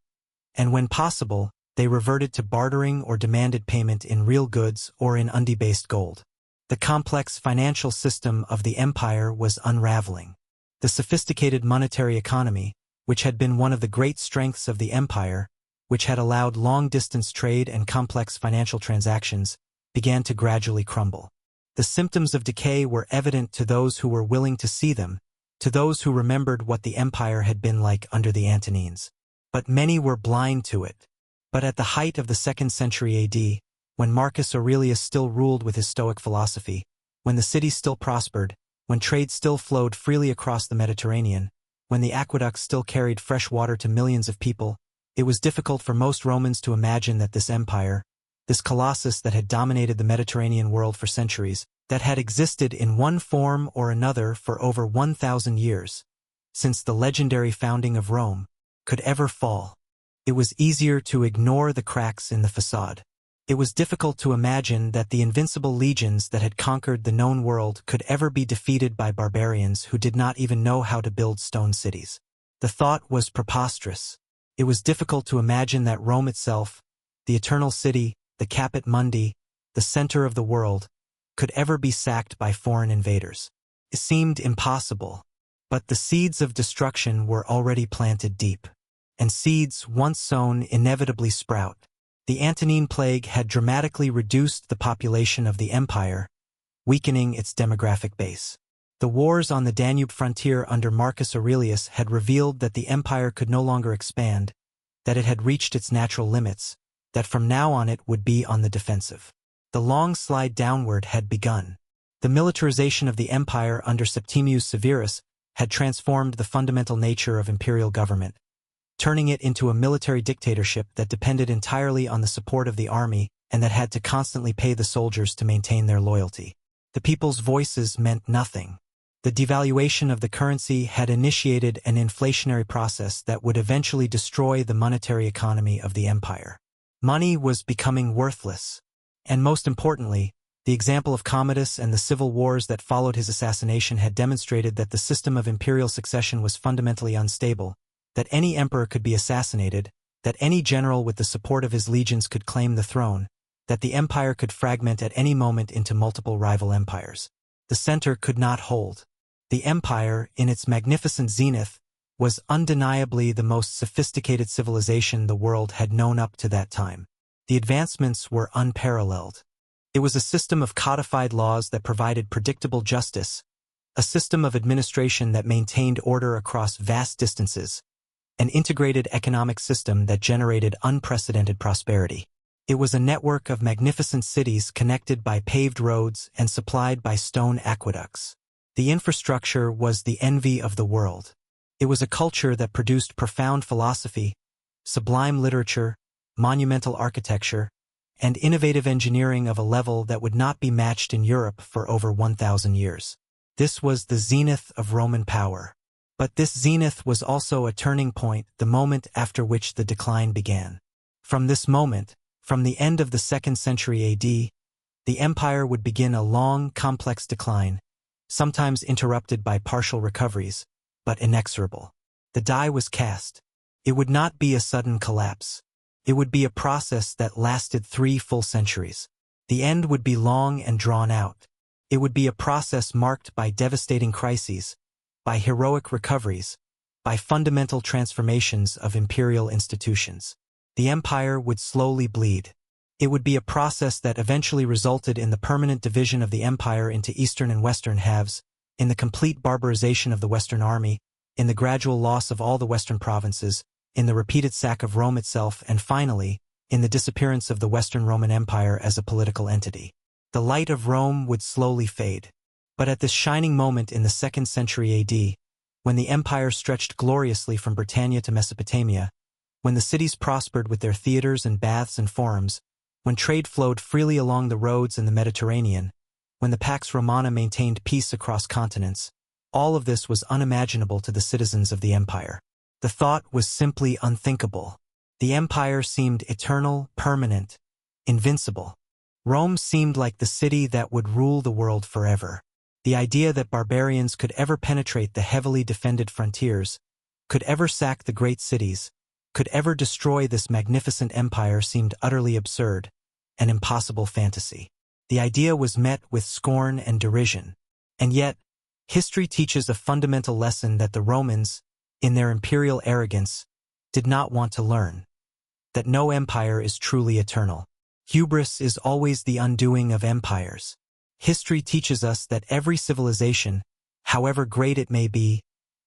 and when possible, they reverted to bartering or demanded payment in real goods or in undebased gold. The complex financial system of the empire was unraveling. The sophisticated monetary economy, which had been one of the great strengths of the empire, which had allowed long-distance trade and complex financial transactions, began to gradually crumble. The symptoms of decay were evident to those who were willing to see them, to those who remembered what the empire had been like under the Antonines. But many were blind to it. But at the height of the 2nd century AD, when Marcus Aurelius still ruled with his Stoic philosophy, when the city still prospered, when trade still flowed freely across the Mediterranean, when the aqueducts still carried fresh water to millions of people, it was difficult for most Romans to imagine that this empire, this colossus that had dominated the Mediterranean world for centuries, that had existed in one form or another for over 1,000 years, since the legendary founding of Rome, could ever fall. It was easier to ignore the cracks in the facade. It was difficult to imagine that the invincible legions that had conquered the known world could ever be defeated by barbarians who did not even know how to build stone cities. The thought was preposterous. It was difficult to imagine that Rome itself, the eternal city, the caput mundi, the center of the world, could ever be sacked by foreign invaders. It seemed impossible, but the seeds of destruction were already planted deep. And seeds, once sown, inevitably sprout. The Antonine plague had dramatically reduced the population of the empire, weakening its demographic base. The wars on the Danube frontier under Marcus Aurelius had revealed that the empire could no longer expand, that it had reached its natural limits, that from now on it would be on the defensive. The long slide downward had begun. The militarization of the empire under Septimius Severus had transformed the fundamental nature of imperial government, turning it into a military dictatorship that depended entirely on the support of the army and that had to constantly pay the soldiers to maintain their loyalty. The people's voices meant nothing. The devaluation of the currency had initiated an inflationary process that would eventually destroy the monetary economy of the empire. Money was becoming worthless. And most importantly, the example of Commodus and the civil wars that followed his assassination had demonstrated that the system of imperial succession was fundamentally unstable, that any emperor could be assassinated, that any general with the support of his legions could claim the throne, that the empire could fragment at any moment into multiple rival empires. The center could not hold. The empire, in its magnificent zenith, was undeniably the most sophisticated civilization the world had known up to that time. The advancements were unparalleled. It was a system of codified laws that provided predictable justice, a system of administration that maintained order across vast distances, an integrated economic system that generated unprecedented prosperity. It was a network of magnificent cities connected by paved roads and supplied by stone aqueducts. The infrastructure was the envy of the world. It was a culture that produced profound philosophy, sublime literature, monumental architecture, and innovative engineering of a level that would not be matched in Europe for over 1,000 years. This was the zenith of Roman power. But this zenith was also a turning point, the moment after which the decline began. From this moment, from the end of the 2nd century AD, the empire would begin a long, complex decline, sometimes interrupted by partial recoveries, but inexorable. The die was cast. It would not be a sudden collapse. It would be a process that lasted 3 full centuries. The end would be long and drawn out. It would be a process marked by devastating crises, by heroic recoveries, by fundamental transformations of imperial institutions. The empire would slowly bleed. It would be a process that eventually resulted in the permanent division of the empire into eastern and western halves, in the complete barbarization of the Western army, in the gradual loss of all the western provinces, in the repeated sack of Rome itself, and finally, in the disappearance of the Western Roman Empire as a political entity. The light of Rome would slowly fade. But at this shining moment in the 2nd century AD, when the empire stretched gloriously from Britannia to Mesopotamia, when the cities prospered with their theaters and baths and forums, when trade flowed freely along the roads in the Mediterranean, when the Pax Romana maintained peace across continents, all of this was unimaginable to the citizens of the empire. The thought was simply unthinkable. The empire seemed eternal, permanent, invincible. Rome seemed like the city that would rule the world forever. The idea that barbarians could ever penetrate the heavily defended frontiers, could ever sack the great cities, could ever destroy this magnificent empire seemed utterly absurd, an impossible fantasy. The idea was met with scorn and derision. And yet, history teaches a fundamental lesson that the Romans, in their imperial arrogance, did not want to learn. That no empire is truly eternal. Hubris is always the undoing of empires. History teaches us that every civilization, however great it may be,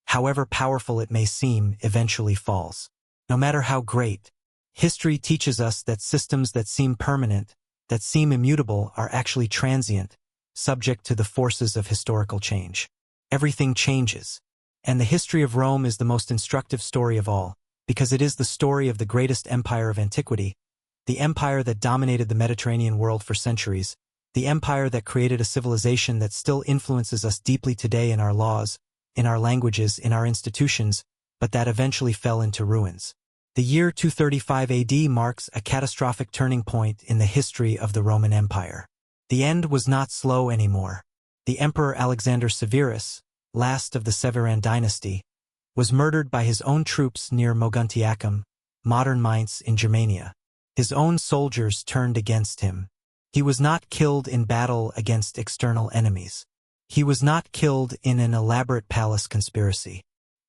however powerful it may seem, eventually falls. No matter how great, history teaches us that systems that seem permanent, that seem immutable, are actually transient, subject to the forces of historical change. Everything changes, and the history of Rome is the most instructive story of all, because it is the story of the greatest empire of antiquity, the empire that dominated the Mediterranean world for centuries, the empire that created a civilization that still influences us deeply today in our laws, in our languages, in our institutions, but that eventually fell into ruins. The year 235 AD marks a catastrophic turning point in the history of the Roman Empire. The end was not slow anymore. The Emperor Alexander Severus, last of the Severan dynasty, was murdered by his own troops near Moguntiacum, modern Mainz in Germania. His own soldiers turned against him. He was not killed in battle against external enemies. He was not killed in an elaborate palace conspiracy.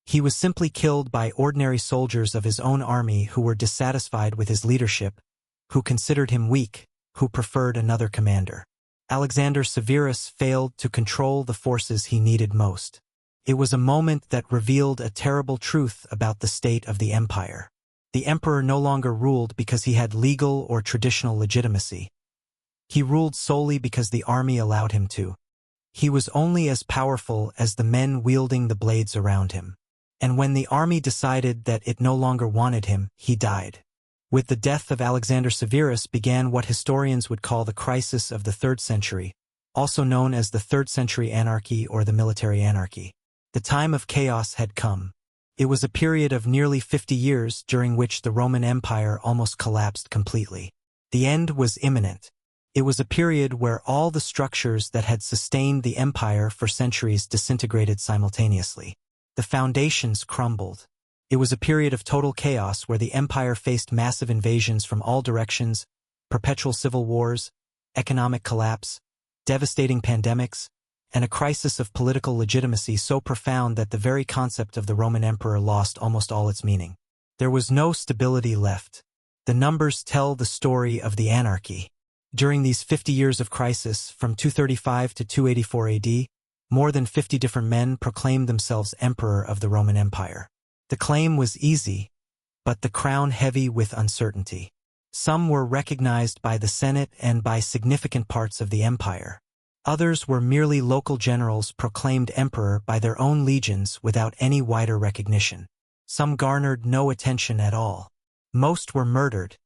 He was simply killed by ordinary soldiers of his own army who were dissatisfied with his leadership, who considered him weak, who preferred another commander. Alexander Severus failed to control the forces he needed most. It was a moment that revealed a terrible truth about the state of the empire. The emperor no longer ruled because he had legal or traditional legitimacy. He ruled solely because the army allowed him to. He was only as powerful as the men wielding the blades around him. And when the army decided that it no longer wanted him, he died. With the death of Alexander Severus began what historians would call the crisis of the 3rd century, also known as the 3rd century anarchy or the military anarchy. The time of chaos had come. It was a period of nearly 50 years during which the Roman Empire almost collapsed completely. The end was imminent. It was a period where all the structures that had sustained the empire for centuries disintegrated simultaneously. The foundations crumbled. It was a period of total chaos where the empire faced massive invasions from all directions, perpetual civil wars, economic collapse, devastating pandemics, and a crisis of political legitimacy so profound that the very concept of the Roman emperor lost almost all its meaning. There was no stability left. The numbers tell the story of the anarchy. During these 50 years of crisis, from 235 to 284 AD, more than 50 different men proclaimed themselves emperor of the Roman Empire. The claim was easy, but the crown heavy with uncertainty. Some were recognized by the Senate and by significant parts of the empire. Others were merely local generals proclaimed emperor by their own legions without any wider recognition. Some garnered no attention at all. Most were murdered.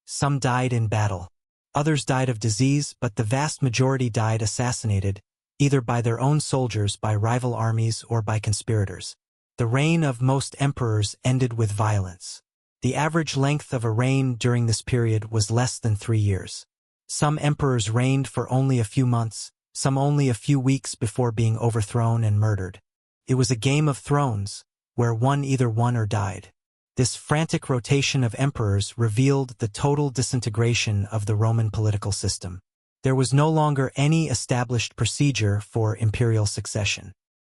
Some died in battle. Others died of disease, but the vast majority died assassinated, either by their own soldiers, by rival armies, or by conspirators. The reign of most emperors ended with violence. The average length of a reign during this period was less than 3 years. Some emperors reigned for only a few months, some only a few weeks before being overthrown and murdered. It was a game of thrones, where one either won or died. This frantic rotation of emperors revealed the total disintegration of the Roman political system. There was no longer any established procedure for imperial succession.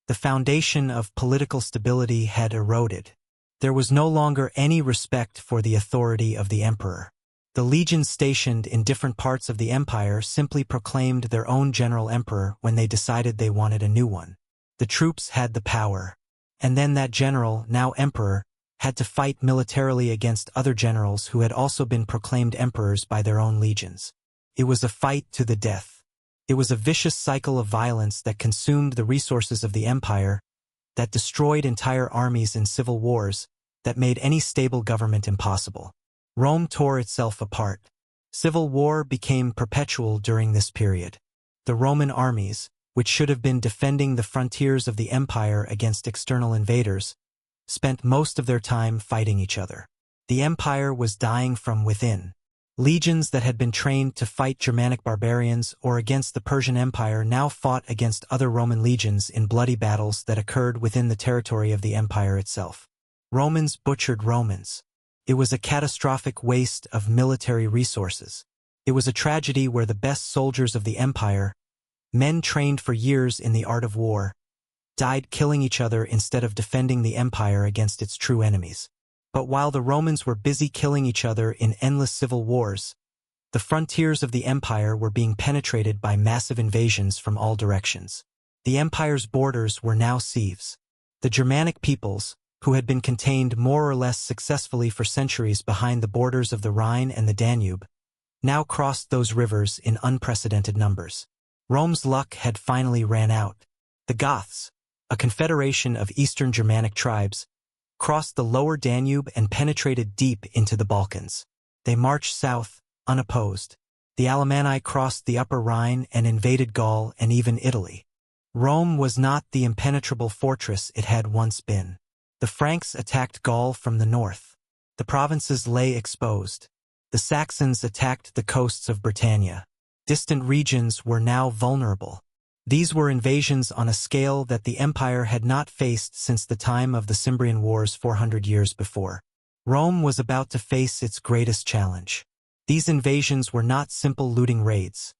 The foundation of political stability had eroded. There was no longer any respect for the authority of the emperor. The legions stationed in different parts of the empire simply proclaimed their own general emperor when they decided they wanted a new one. The troops had the power. And then that general, now emperor, had to fight militarily against other generals who had also been proclaimed emperors by their own legions. It was a fight to the death. It was a vicious cycle of violence that consumed the resources of the empire, that destroyed entire armies in civil wars, that made any stable government impossible. Rome tore itself apart. Civil war became perpetual during this period. The Roman armies, which should have been defending the frontiers of the empire against external invaders, spent most of their time fighting each other. The empire was dying from within. Legions that had been trained to fight Germanic barbarians or against the Persian Empire now fought against other Roman legions in bloody battles that occurred within the territory of the empire itself. Romans butchered Romans. It was a catastrophic waste of military resources. It was a tragedy where the best soldiers of the empire, men trained for years in the art of war, died killing each other instead of defending the empire against its true enemies. But while the Romans were busy killing each other in endless civil wars, the frontiers of the empire were being penetrated by massive invasions from all directions. The empire's borders were now sieves. The Germanic peoples, who had been contained more or less successfully for centuries behind the borders of the Rhine and the Danube, now crossed those rivers in unprecedented numbers. Rome's luck had finally ran out. The Goths, a confederation of Eastern Germanic tribes, crossed the lower Danube and penetrated deep into the Balkans. They marched south, unopposed. The Alemanni crossed the upper Rhine and invaded Gaul and even Italy. Rome was not the impenetrable fortress it had once been. The Franks attacked Gaul from the north. The provinces lay exposed. The Saxons attacked the coasts of Britannia. Distant regions were now vulnerable. These were invasions on a scale that the empire had not faced since the time of the Cimbrian Wars 400 years before. Rome was about to face its greatest challenge. These invasions were not simple looting raids.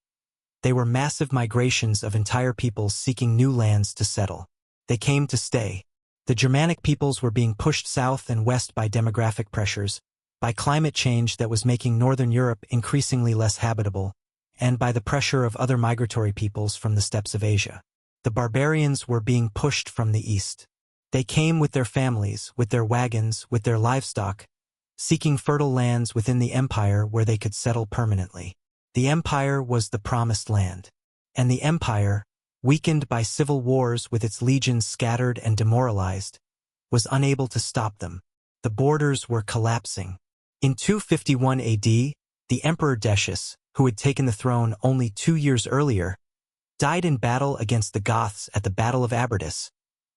They were massive migrations of entire peoples seeking new lands to settle. They came to stay. The Germanic peoples were being pushed south and west by demographic pressures, by climate change that was making northern Europe increasingly less habitable, and by the pressure of other migratory peoples from the steppes of Asia. The barbarians were being pushed from the east. They came with their families, with their wagons, with their livestock, seeking fertile lands within the empire where they could settle permanently. The empire was the promised land. And the empire, weakened by civil wars with its legions scattered and demoralized, was unable to stop them. The borders were collapsing. In 251 AD, the Emperor Decius, who had taken the throne only 2 years earlier, died in battle against the Goths at the Battle of Aberdus,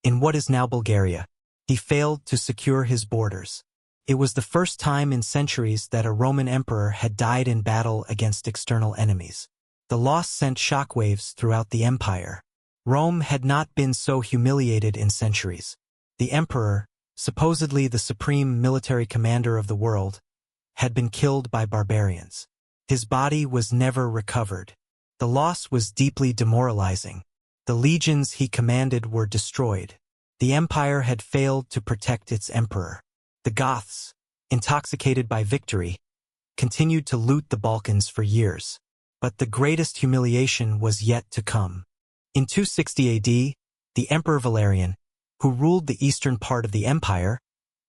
in what is now Bulgaria. He failed to secure his borders. It was the first time in centuries that a Roman emperor had died in battle against external enemies. The loss sent shockwaves throughout the empire. Rome had not been so humiliated in centuries. The emperor, supposedly the supreme military commander of the world, had been killed by barbarians. His body was never recovered. The loss was deeply demoralizing. The legions he commanded were destroyed. The empire had failed to protect its emperor. The Goths, intoxicated by victory, continued to loot the Balkans for years. But the greatest humiliation was yet to come. In 260 AD, the Emperor Valerian, who ruled the eastern part of the empire,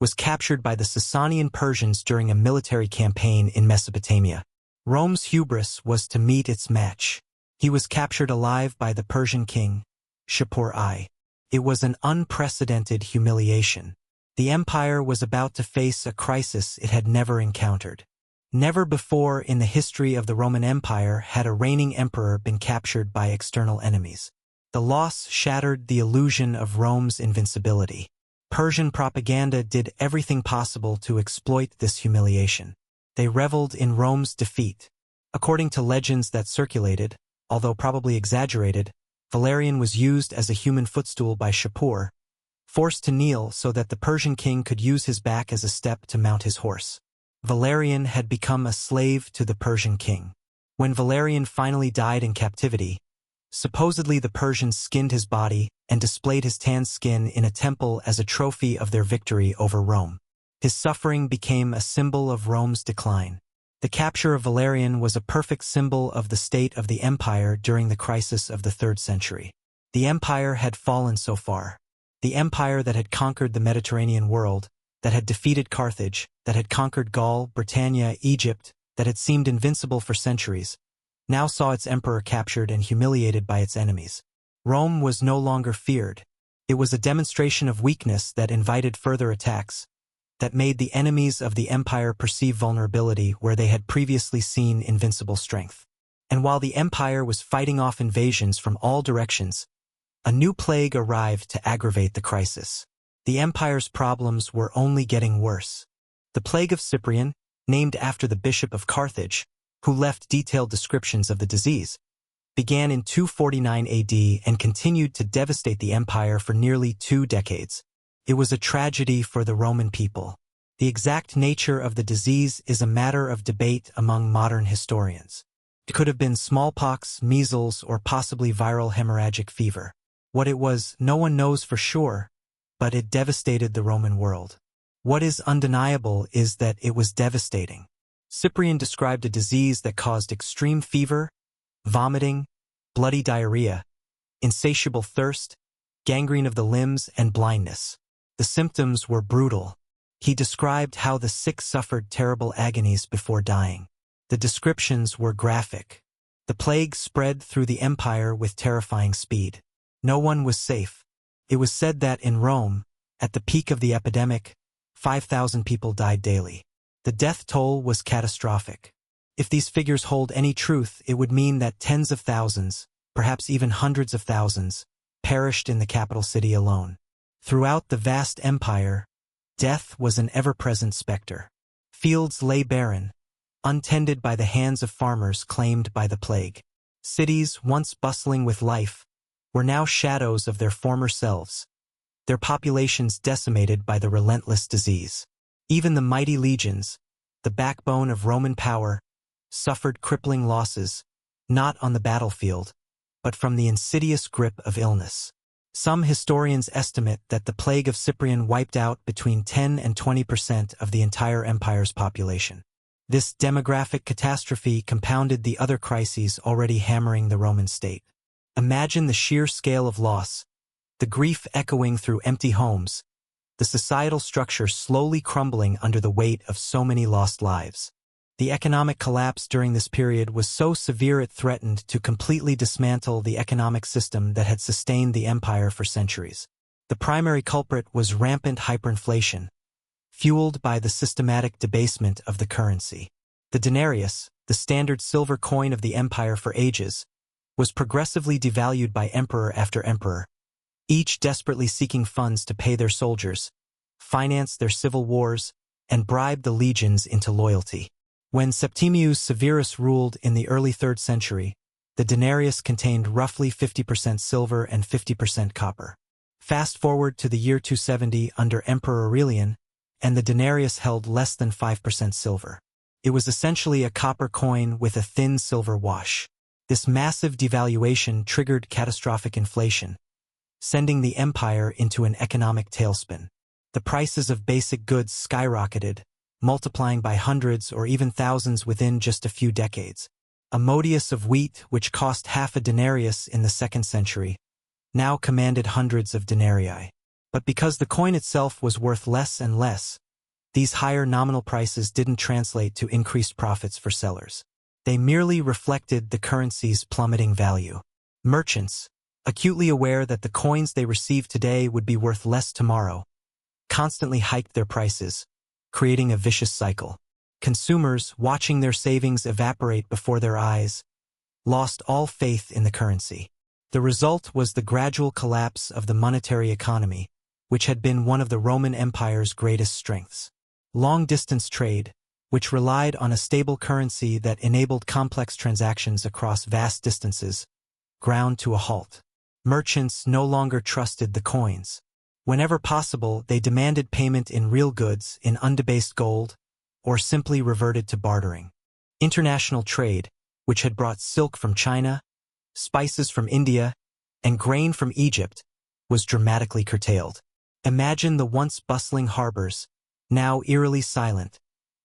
was captured by the Sasanian Persians during a military campaign in Mesopotamia. Rome's hubris was to meet its match. He was captured alive by the Persian king, Shapur I. It was an unprecedented humiliation. The empire was about to face a crisis it had never encountered. Never before in the history of the Roman Empire had a reigning emperor been captured by external enemies. The loss shattered the illusion of Rome's invincibility. Persian propaganda did everything possible to exploit this humiliation. They reveled in Rome's defeat. According to legends that circulated, although probably exaggerated, Valerian was used as a human footstool by Shapur, forced to kneel so that the Persian king could use his back as a step to mount his horse. Valerian had become a slave to the Persian king. When Valerian finally died in captivity, supposedly the Persians skinned his body and displayed his tanned skin in a temple as a trophy of their victory over Rome. His suffering became a symbol of Rome's decline. The capture of Valerian was a perfect symbol of the state of the empire during the crisis of the 3rd century. The empire had fallen so far. The empire that had conquered the Mediterranean world, that had defeated Carthage, that had conquered Gaul, Britannia, Egypt, that had seemed invincible for centuries, now saw its emperor captured and humiliated by its enemies. Rome was no longer feared. It was a demonstration of weakness that invited further attacks, that made the enemies of the empire perceive vulnerability where they had previously seen invincible strength. And while the empire was fighting off invasions from all directions, a new plague arrived to aggravate the crisis. The empire's problems were only getting worse. The plague of Cyprian, named after the bishop of Carthage, who left detailed descriptions of the disease, began in 249 AD and continued to devastate the empire for nearly 2 decades. It was a tragedy for the Roman people. The exact nature of the disease is a matter of debate among modern historians. It could have been smallpox, measles, or possibly viral hemorrhagic fever. What it was, no one knows for sure, but it devastated the Roman world. What is undeniable is that it was devastating. Cyprian described a disease that caused extreme fever, vomiting, bloody diarrhea, insatiable thirst, gangrene of the limbs, and blindness. The symptoms were brutal. He described how the sick suffered terrible agonies before dying. The descriptions were graphic. The plague spread through the empire with terrifying speed. No one was safe. It was said that in Rome, at the peak of the epidemic, 5,000 people died daily. The death toll was catastrophic. If these figures hold any truth, it would mean that tens of thousands, perhaps even hundreds of thousands, perished in the capital city alone. Throughout the vast empire, death was an ever-present specter. Fields lay barren, untended by the hands of farmers claimed by the plague. Cities, once bustling with life, were now shadows of their former selves, their populations decimated by the relentless disease. Even the mighty legions, the backbone of Roman power, suffered crippling losses, not on the battlefield, but from the insidious grip of illness. Some historians estimate that the plague of Cyprian wiped out between 10 and 20% of the entire empire's population. This demographic catastrophe compounded the other crises already hammering the Roman state. Imagine the sheer scale of loss, the grief echoing through empty homes, the societal structure slowly crumbling under the weight of so many lost lives. The economic collapse during this period was so severe it threatened to completely dismantle the economic system that had sustained the empire for centuries. The primary culprit was rampant hyperinflation, fueled by the systematic debasement of the currency. The denarius, the standard silver coin of the empire for ages, was progressively devalued by emperor after emperor, each desperately seeking funds to pay their soldiers, finance their civil wars, and bribe the legions into loyalty. When Septimius Severus ruled in the early 3rd century, the denarius contained roughly 50% silver and 50% copper. Fast forward to the year 270 under Emperor Aurelian, and the denarius held less than 5% silver. It was essentially a copper coin with a thin silver wash. This massive devaluation triggered catastrophic inflation, sending the empire into an economic tailspin. The prices of basic goods skyrocketed, multiplying by hundreds or even thousands within just a few decades. A modius of wheat, which cost half a denarius in the 2nd century, now commanded hundreds of denarii. But because the coin itself was worth less and less, these higher nominal prices didn't translate to increased profits for sellers. They merely reflected the currency's plummeting value. Merchants, acutely aware that the coins they received today would be worth less tomorrow, constantly hiked their prices, creating a vicious cycle. Consumers, watching their savings evaporate before their eyes, lost all faith in the currency. The result was the gradual collapse of the monetary economy, which had been one of the Roman Empire's greatest strengths. Long-distance trade, which relied on a stable currency that enabled complex transactions across vast distances, ground to a halt. Merchants no longer trusted the coins. Whenever possible, they demanded payment in real goods, in undebased gold, or simply reverted to bartering. International trade, which had brought silk from China, spices from India, and grain from Egypt, was dramatically curtailed. Imagine the once bustling harbors, now eerily silent,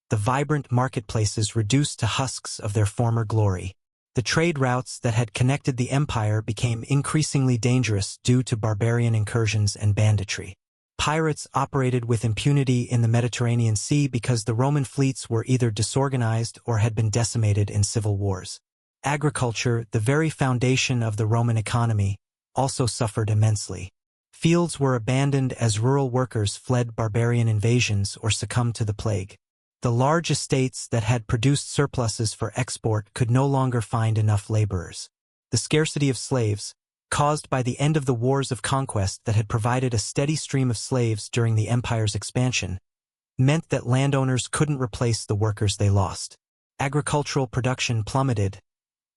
the vibrant marketplaces reduced to husks of their former glory. The trade routes that had connected the empire became increasingly dangerous due to barbarian incursions and banditry. Pirates operated with impunity in the Mediterranean Sea because the Roman fleets were either disorganized or had been decimated in civil wars. Agriculture, the very foundation of the Roman economy, also suffered immensely. Fields were abandoned as rural workers fled barbarian invasions or succumbed to the plague. The large estates that had produced surpluses for export could no longer find enough laborers. The scarcity of slaves, caused by the end of the wars of conquest that had provided a steady stream of slaves during the empire's expansion, meant that landowners couldn't replace the workers they lost. Agricultural production plummeted,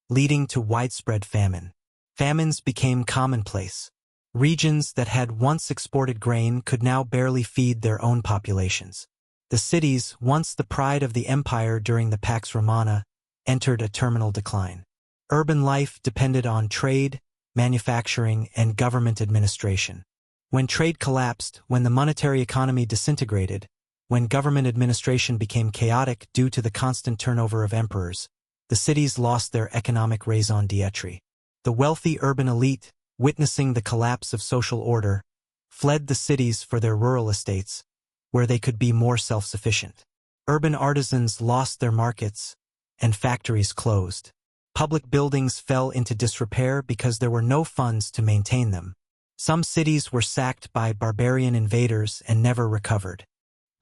leading to widespread famine. Famines became commonplace. Regions that had once exported grain could now barely feed their own populations. The cities, once the pride of the empire during the Pax Romana, entered a terminal decline. Urban life depended on trade, manufacturing, and government administration. When trade collapsed, when the monetary economy disintegrated, when government administration became chaotic due to the constant turnover of emperors, the cities lost their economic raison d'etre. The wealthy urban elite, witnessing the collapse of social order, fled the cities for their rural estates, where they could be more self-sufficient. Urban artisans lost their markets, and factories closed. Public buildings fell into disrepair because there were no funds to maintain them. Some cities were sacked by barbarian invaders and never recovered.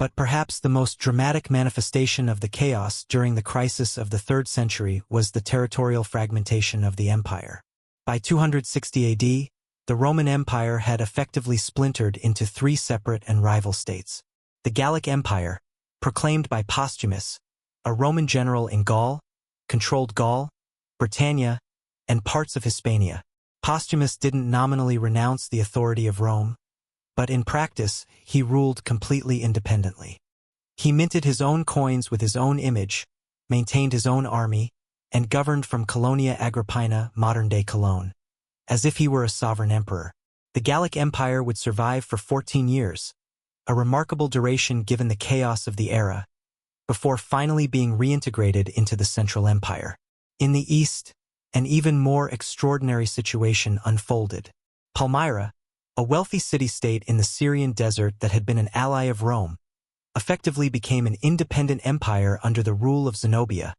But perhaps the most dramatic manifestation of the chaos during the crisis of the 3rd century was the territorial fragmentation of the empire. By 260 AD, the Roman Empire had effectively splintered into 3 separate and rival states. The Gallic Empire, proclaimed by Postumus, a Roman general in Gaul, controlled Gaul, Britannia, and parts of Hispania. Postumus didn't nominally renounce the authority of Rome, but in practice, he ruled completely independently. He minted his own coins with his own image, maintained his own army, and governed from Colonia Agrippina, modern-day Cologne, as if he were a sovereign emperor. The Gallic Empire would survive for 14 years, a remarkable duration given the chaos of the era, before finally being reintegrated into the Central Empire. In the east, an even more extraordinary situation unfolded. Palmyra, a wealthy city-state in the Syrian desert that had been an ally of Rome, effectively became an independent empire under the rule of Zenobia,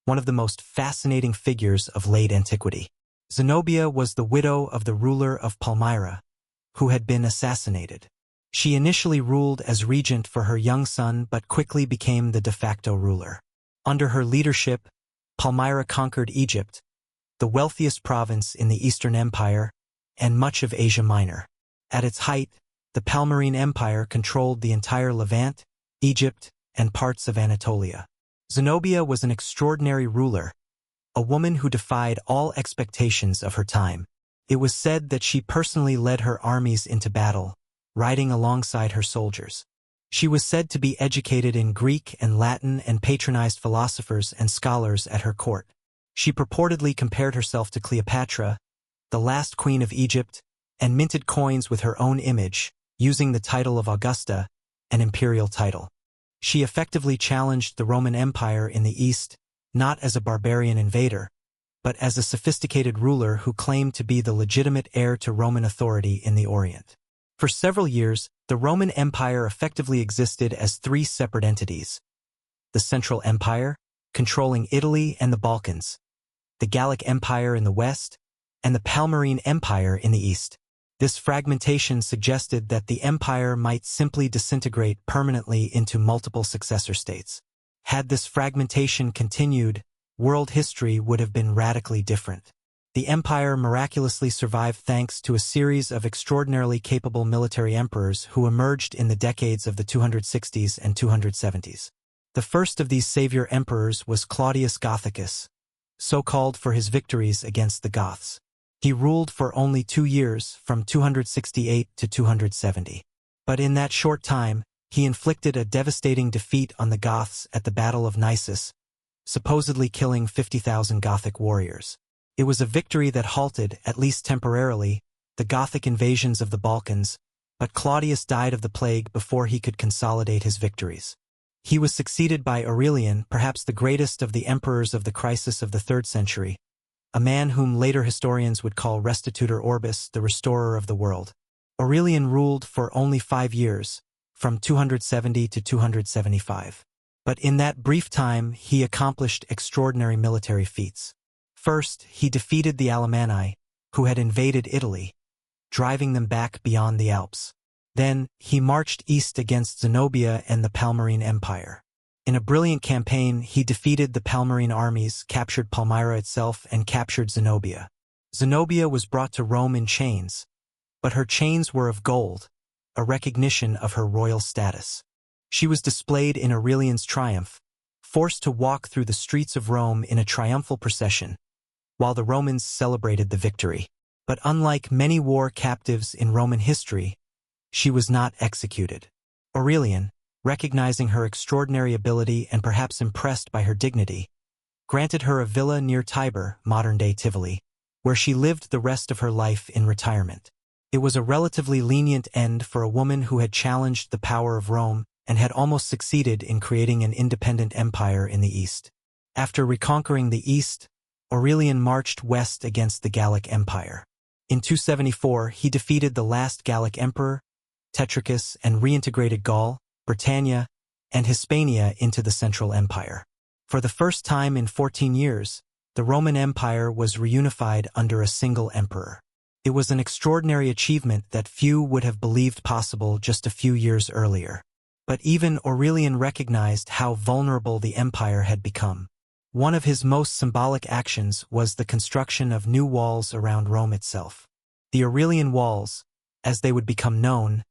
one of the most fascinating figures of late antiquity. Zenobia was the widow of the ruler of Palmyra, who had been assassinated. She initially ruled as regent for her young son but quickly became the de facto ruler. Under her leadership, Palmyra conquered Egypt, the wealthiest province in the Eastern Empire, and much of Asia Minor. At its height, the Palmyrene Empire controlled the entire Levant, Egypt, and parts of Anatolia. Zenobia was an extraordinary ruler, a woman who defied all expectations of her time. It was said that she personally led her armies into battle, riding alongside her soldiers. She was said to be educated in Greek and Latin and patronized philosophers and scholars at her court. She purportedly compared herself to Cleopatra, the last queen of Egypt, and minted coins with her own image, using the title of Augusta, an imperial title. She effectively challenged the Roman Empire in the East, not as a barbarian invader, but as a sophisticated ruler who claimed to be the legitimate heir to Roman authority in the Orient. For several years, the Roman Empire effectively existed as 3 separate entities: the Central Empire, controlling Italy and the Balkans, the Gallic Empire in the west, and the Palmyrene Empire in the east. This fragmentation suggested that the empire might simply disintegrate permanently into multiple successor states. Had this fragmentation continued, world history would have been radically different. The empire miraculously survived thanks to a series of extraordinarily capable military emperors who emerged in the decades of the 260s and 270s. The first of these savior emperors was Claudius Gothicus, so called for his victories against the Goths. He ruled for only 2 years, from 268 to 270. But in that short time, he inflicted a devastating defeat on the Goths at the Battle of Nisus, supposedly killing 50,000 Gothic warriors. It was a victory that halted, at least temporarily, the Gothic invasions of the Balkans, but Claudius died of the plague before he could consolidate his victories. He was succeeded by Aurelian, perhaps the greatest of the emperors of the crisis of the 3rd century, a man whom later historians would call Restitutor Orbis, the restorer of the world. Aurelian ruled for only 5 years, from 270 to 275. But in that brief time, he accomplished extraordinary military feats. First, he defeated the Alemanni, who had invaded Italy, driving them back beyond the Alps. Then, he marched east against Zenobia and the Palmyrene Empire. In a brilliant campaign, he defeated the Palmyrene armies, captured Palmyra itself, and captured Zenobia. Zenobia was brought to Rome in chains, but her chains were of gold, a recognition of her royal status. She was displayed in Aurelian's triumph, forced to walk through the streets of Rome in a triumphal procession, while the Romans celebrated the victory. But unlike many war captives in Roman history, she was not executed. Aurelian, recognizing her extraordinary ability and perhaps impressed by her dignity, granted her a villa near Tibur, modern-day Tivoli, where she lived the rest of her life in retirement. It was a relatively lenient end for a woman who had challenged the power of Rome and had almost succeeded in creating an independent empire in the East. After reconquering the East, Aurelian marched west against the Gallic Empire. In 274, he defeated the last Gallic emperor, Tetricus, and reintegrated Gaul, Britannia, and Hispania into the Central Empire. For the first time in 14 years, the Roman Empire was reunified under a single emperor. It was an extraordinary achievement that few would have believed possible just a few years earlier. But even Aurelian recognized how vulnerable the empire had become. One of his most symbolic actions was the construction of new walls around Rome itself. The Aurelian walls, as they would become known,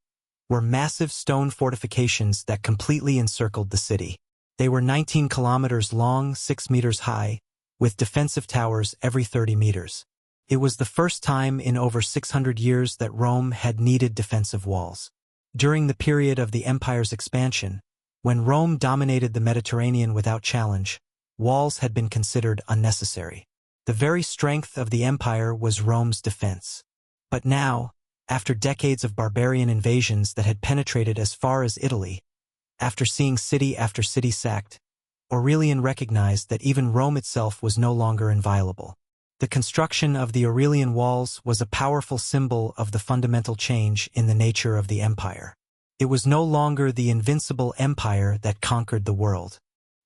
were massive stone fortifications that completely encircled the city. They were 19 kilometers long, 6 meters high, with defensive towers every 30 meters. It was the first time in over 600 years that Rome had needed defensive walls. During the period of the empire's expansion, when Rome dominated the Mediterranean without challenge, walls had been considered unnecessary. The very strength of the empire was Rome's defense. But now, after decades of barbarian invasions that had penetrated as far as Italy, after seeing city after city sacked, Aurelian recognized that even Rome itself was no longer inviolable. The construction of the Aurelian walls was a powerful symbol of the fundamental change in the nature of the empire. It was no longer the invincible empire that conquered the world.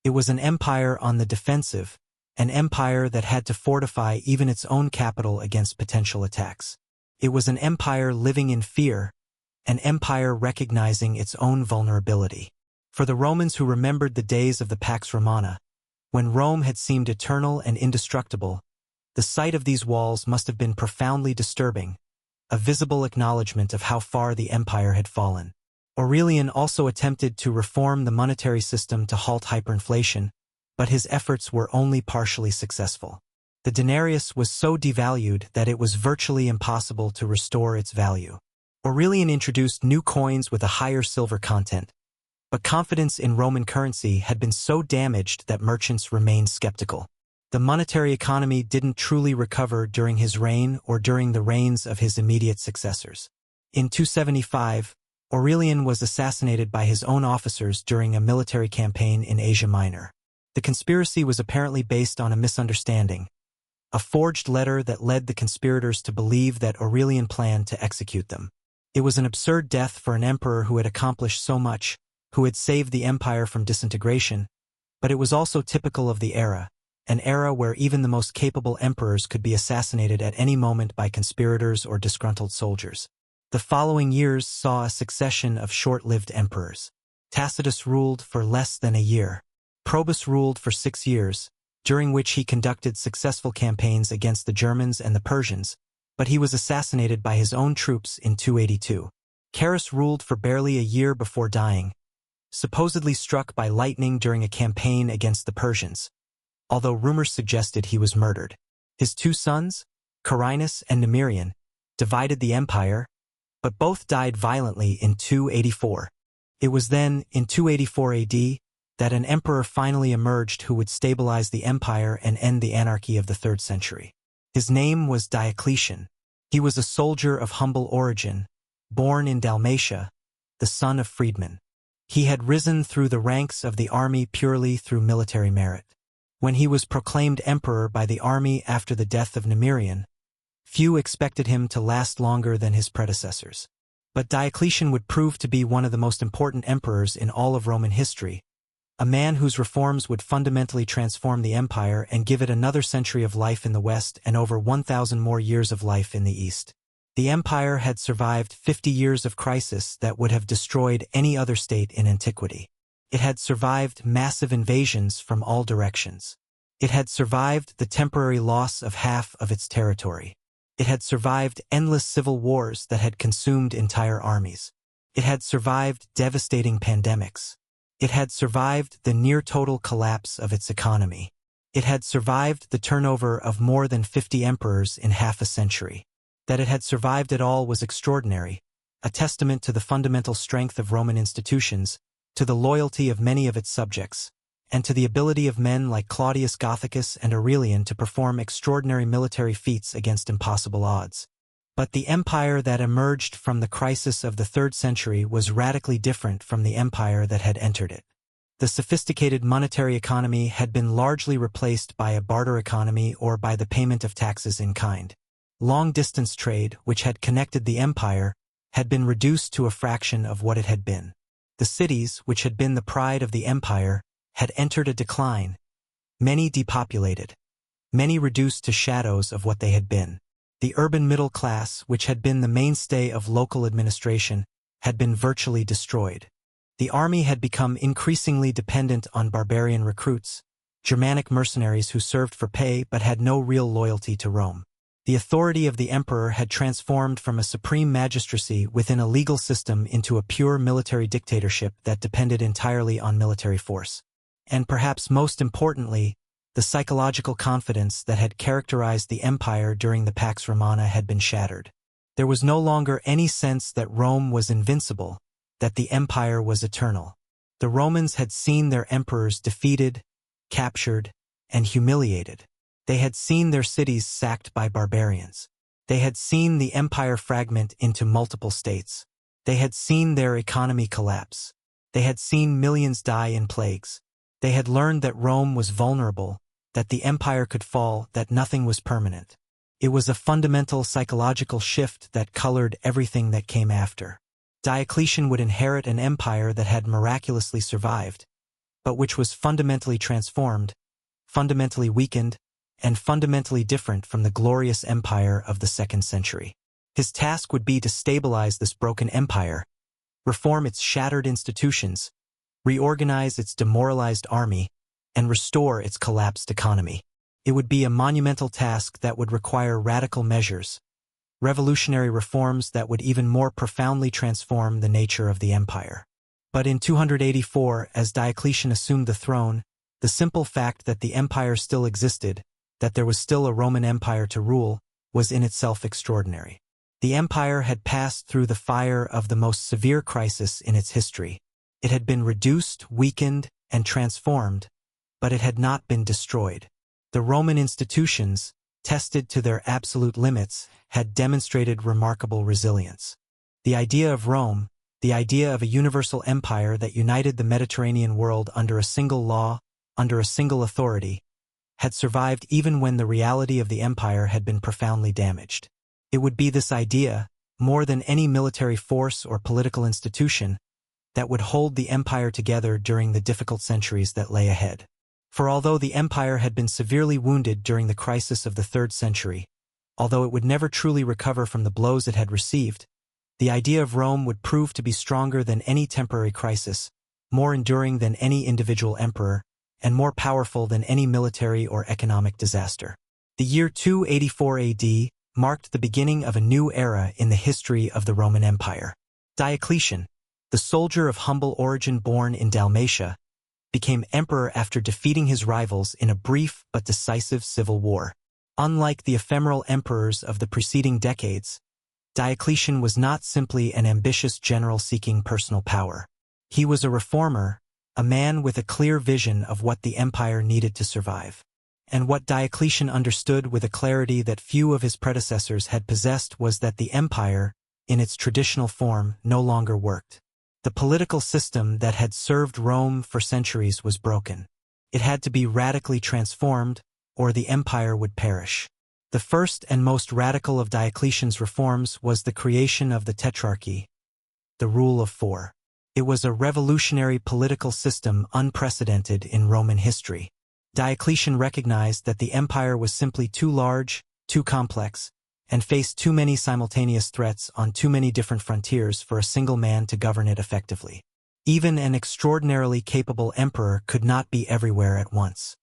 It was an empire on the defensive, an empire that had to fortify even its own capital against potential attacks. It was an empire living in fear, an empire recognizing its own vulnerability. For the Romans who remembered the days of the Pax Romana, when Rome had seemed eternal and indestructible, the sight of these walls must have been profoundly disturbing, a visible acknowledgement of how far the empire had fallen. Aurelian also attempted to reform the monetary system to halt hyperinflation, but his efforts were only partially successful. The denarius was so devalued that it was virtually impossible to restore its value. Aurelian introduced new coins with a higher silver content, but confidence in Roman currency had been so damaged that merchants remained skeptical. The monetary economy didn't truly recover during his reign or during the reigns of his immediate successors. In 275, Aurelian was assassinated by his own officers during a military campaign in Asia Minor. The conspiracy was apparently based on a misunderstanding, a forged letter that led the conspirators to believe that Aurelian planned to execute them. It was an absurd death for an emperor who had accomplished so much, who had saved the empire from disintegration, but it was also typical of the era, an era where even the most capable emperors could be assassinated at any moment by conspirators or disgruntled soldiers. The following years saw a succession of short-lived emperors. Tacitus ruled for less than a year. Probus ruled for 6 years, during which he conducted successful campaigns against the Germans and the Persians, but he was assassinated by his own troops in 282. Carus ruled for barely a year before dying, supposedly struck by lightning during a campaign against the Persians, although rumors suggested he was murdered. His 2 sons, Carinus and Nemirian, divided the empire, but both died violently in 284. It was then, in 284 AD, that an emperor finally emerged who would stabilize the empire and end the anarchy of the 3rd century. His name was Diocletian. He was a soldier of humble origin, born in Dalmatia, the son of freedmen. He had risen through the ranks of the army purely through military merit. When he was proclaimed emperor by the army after the death of Nemirian, few expected him to last longer than his predecessors. But Diocletian would prove to be one of the most important emperors in all of Roman history, a man whose reforms would fundamentally transform the empire and give it another century of life in the West and over 1,000 more years of life in the East. The empire had survived 50 years of crisis that would have destroyed any other state in antiquity. It had survived massive invasions from all directions. It had survived the temporary loss of half of its territory. It had survived endless civil wars that had consumed entire armies. It had survived devastating pandemics. It had survived the near-total collapse of its economy. It had survived the turnover of more than 50 emperors in half a century. That it had survived it all was extraordinary, a testament to the fundamental strength of Roman institutions, to the loyalty of many of its subjects, and to the ability of men like Claudius Gothicus and Aurelian to perform extraordinary military feats against impossible odds. But the empire that emerged from the crisis of the 3rd century was radically different from the empire that had entered it. The sophisticated monetary economy had been largely replaced by a barter economy or by the payment of taxes in kind. Long-distance trade, which had connected the empire, had been reduced to a fraction of what it had been. The cities, which had been the pride of the empire, had entered a decline. Many depopulated. Many reduced to shadows of what they had been. The urban middle class, which had been the mainstay of local administration, had been virtually destroyed. The army had become increasingly dependent on barbarian recruits, Germanic mercenaries who served for pay but had no real loyalty to Rome. The authority of the emperor had transformed from a supreme magistracy within a legal system into a pure military dictatorship that depended entirely on military force. And perhaps most importantly, the psychological confidence that had characterized the empire during the Pax Romana had been shattered. There was no longer any sense that Rome was invincible, that the empire was eternal. The Romans had seen their emperors defeated, captured, and humiliated. They had seen their cities sacked by barbarians. They had seen the empire fragment into multiple states. They had seen their economy collapse. They had seen millions die in plagues. They had learned that Rome was vulnerable, that the empire could fall, that nothing was permanent. It was a fundamental psychological shift that colored everything that came after. Diocletian would inherit an empire that had miraculously survived, but which was fundamentally transformed, fundamentally weakened, and fundamentally different from the glorious empire of the 2nd century. His task would be to stabilize this broken empire, reform its shattered institutions, reorganize its demoralized army, and restore its collapsed economy. It would be a monumental task that would require radical measures, revolutionary reforms that would even more profoundly transform the nature of the empire. But in 284, as Diocletian assumed the throne, the simple fact that the empire still existed, that there was still a Roman Empire to rule, was in itself extraordinary. The empire had passed through the fire of the most severe crisis in its history. It had been reduced, weakened, and transformed, but it had not been destroyed. The Roman institutions, tested to their absolute limits, had demonstrated remarkable resilience. The idea of Rome, the idea of a universal empire that united the Mediterranean world under a single law, under a single authority, had survived even when the reality of the empire had been profoundly damaged. It would be this idea, more than any military force or political institution, that would hold the empire together during the difficult centuries that lay ahead. For although the empire had been severely wounded during the crisis of the 3rd century, although it would never truly recover from the blows it had received, the idea of Rome would prove to be stronger than any temporary crisis, more enduring than any individual emperor, and more powerful than any military or economic disaster. The year 284 AD marked the beginning of a new era in the history of the Roman Empire. Diocletian, the soldier of humble origin born in Dalmatia, became emperor after defeating his rivals in a brief but decisive civil war. Unlike the ephemeral emperors of the preceding decades, Diocletian was not simply an ambitious general seeking personal power. He was a reformer, a man with a clear vision of what the empire needed to survive. And what Diocletian understood with a clarity that few of his predecessors had possessed was that the empire, in its traditional form, no longer worked. The political system that had served Rome for centuries was broken. It had to be radically transformed, or the empire would perish. The first and most radical of Diocletian's reforms was the creation of the Tetrarchy, the rule of four. It was a revolutionary political system unprecedented in Roman history. Diocletian recognized that the empire was simply too large, too complex, and faced too many simultaneous threats on too many different frontiers for a single man to govern it effectively. Even an extraordinarily capable emperor could not be everywhere at once.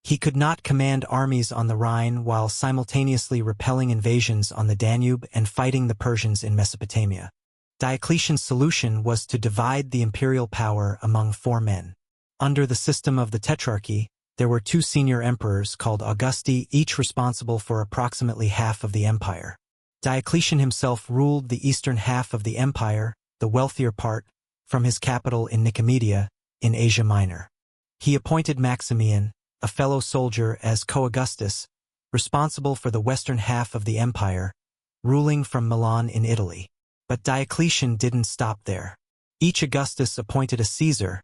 He could not command armies on the Rhine while simultaneously repelling invasions on the Danube and fighting the Persians in Mesopotamia. Diocletian's solution was to divide the imperial power among four men. Under the system of the Tetrarchy, there were two senior emperors called Augusti, each responsible for approximately half of the empire. Diocletian himself ruled the eastern half of the empire, the wealthier part, from his capital in Nicomedia, in Asia Minor. He appointed Maximian, a fellow soldier, as co-Augustus, responsible for the western half of the empire, ruling from Milan in Italy. But Diocletian didn't stop there. Each Augustus appointed a Caesar,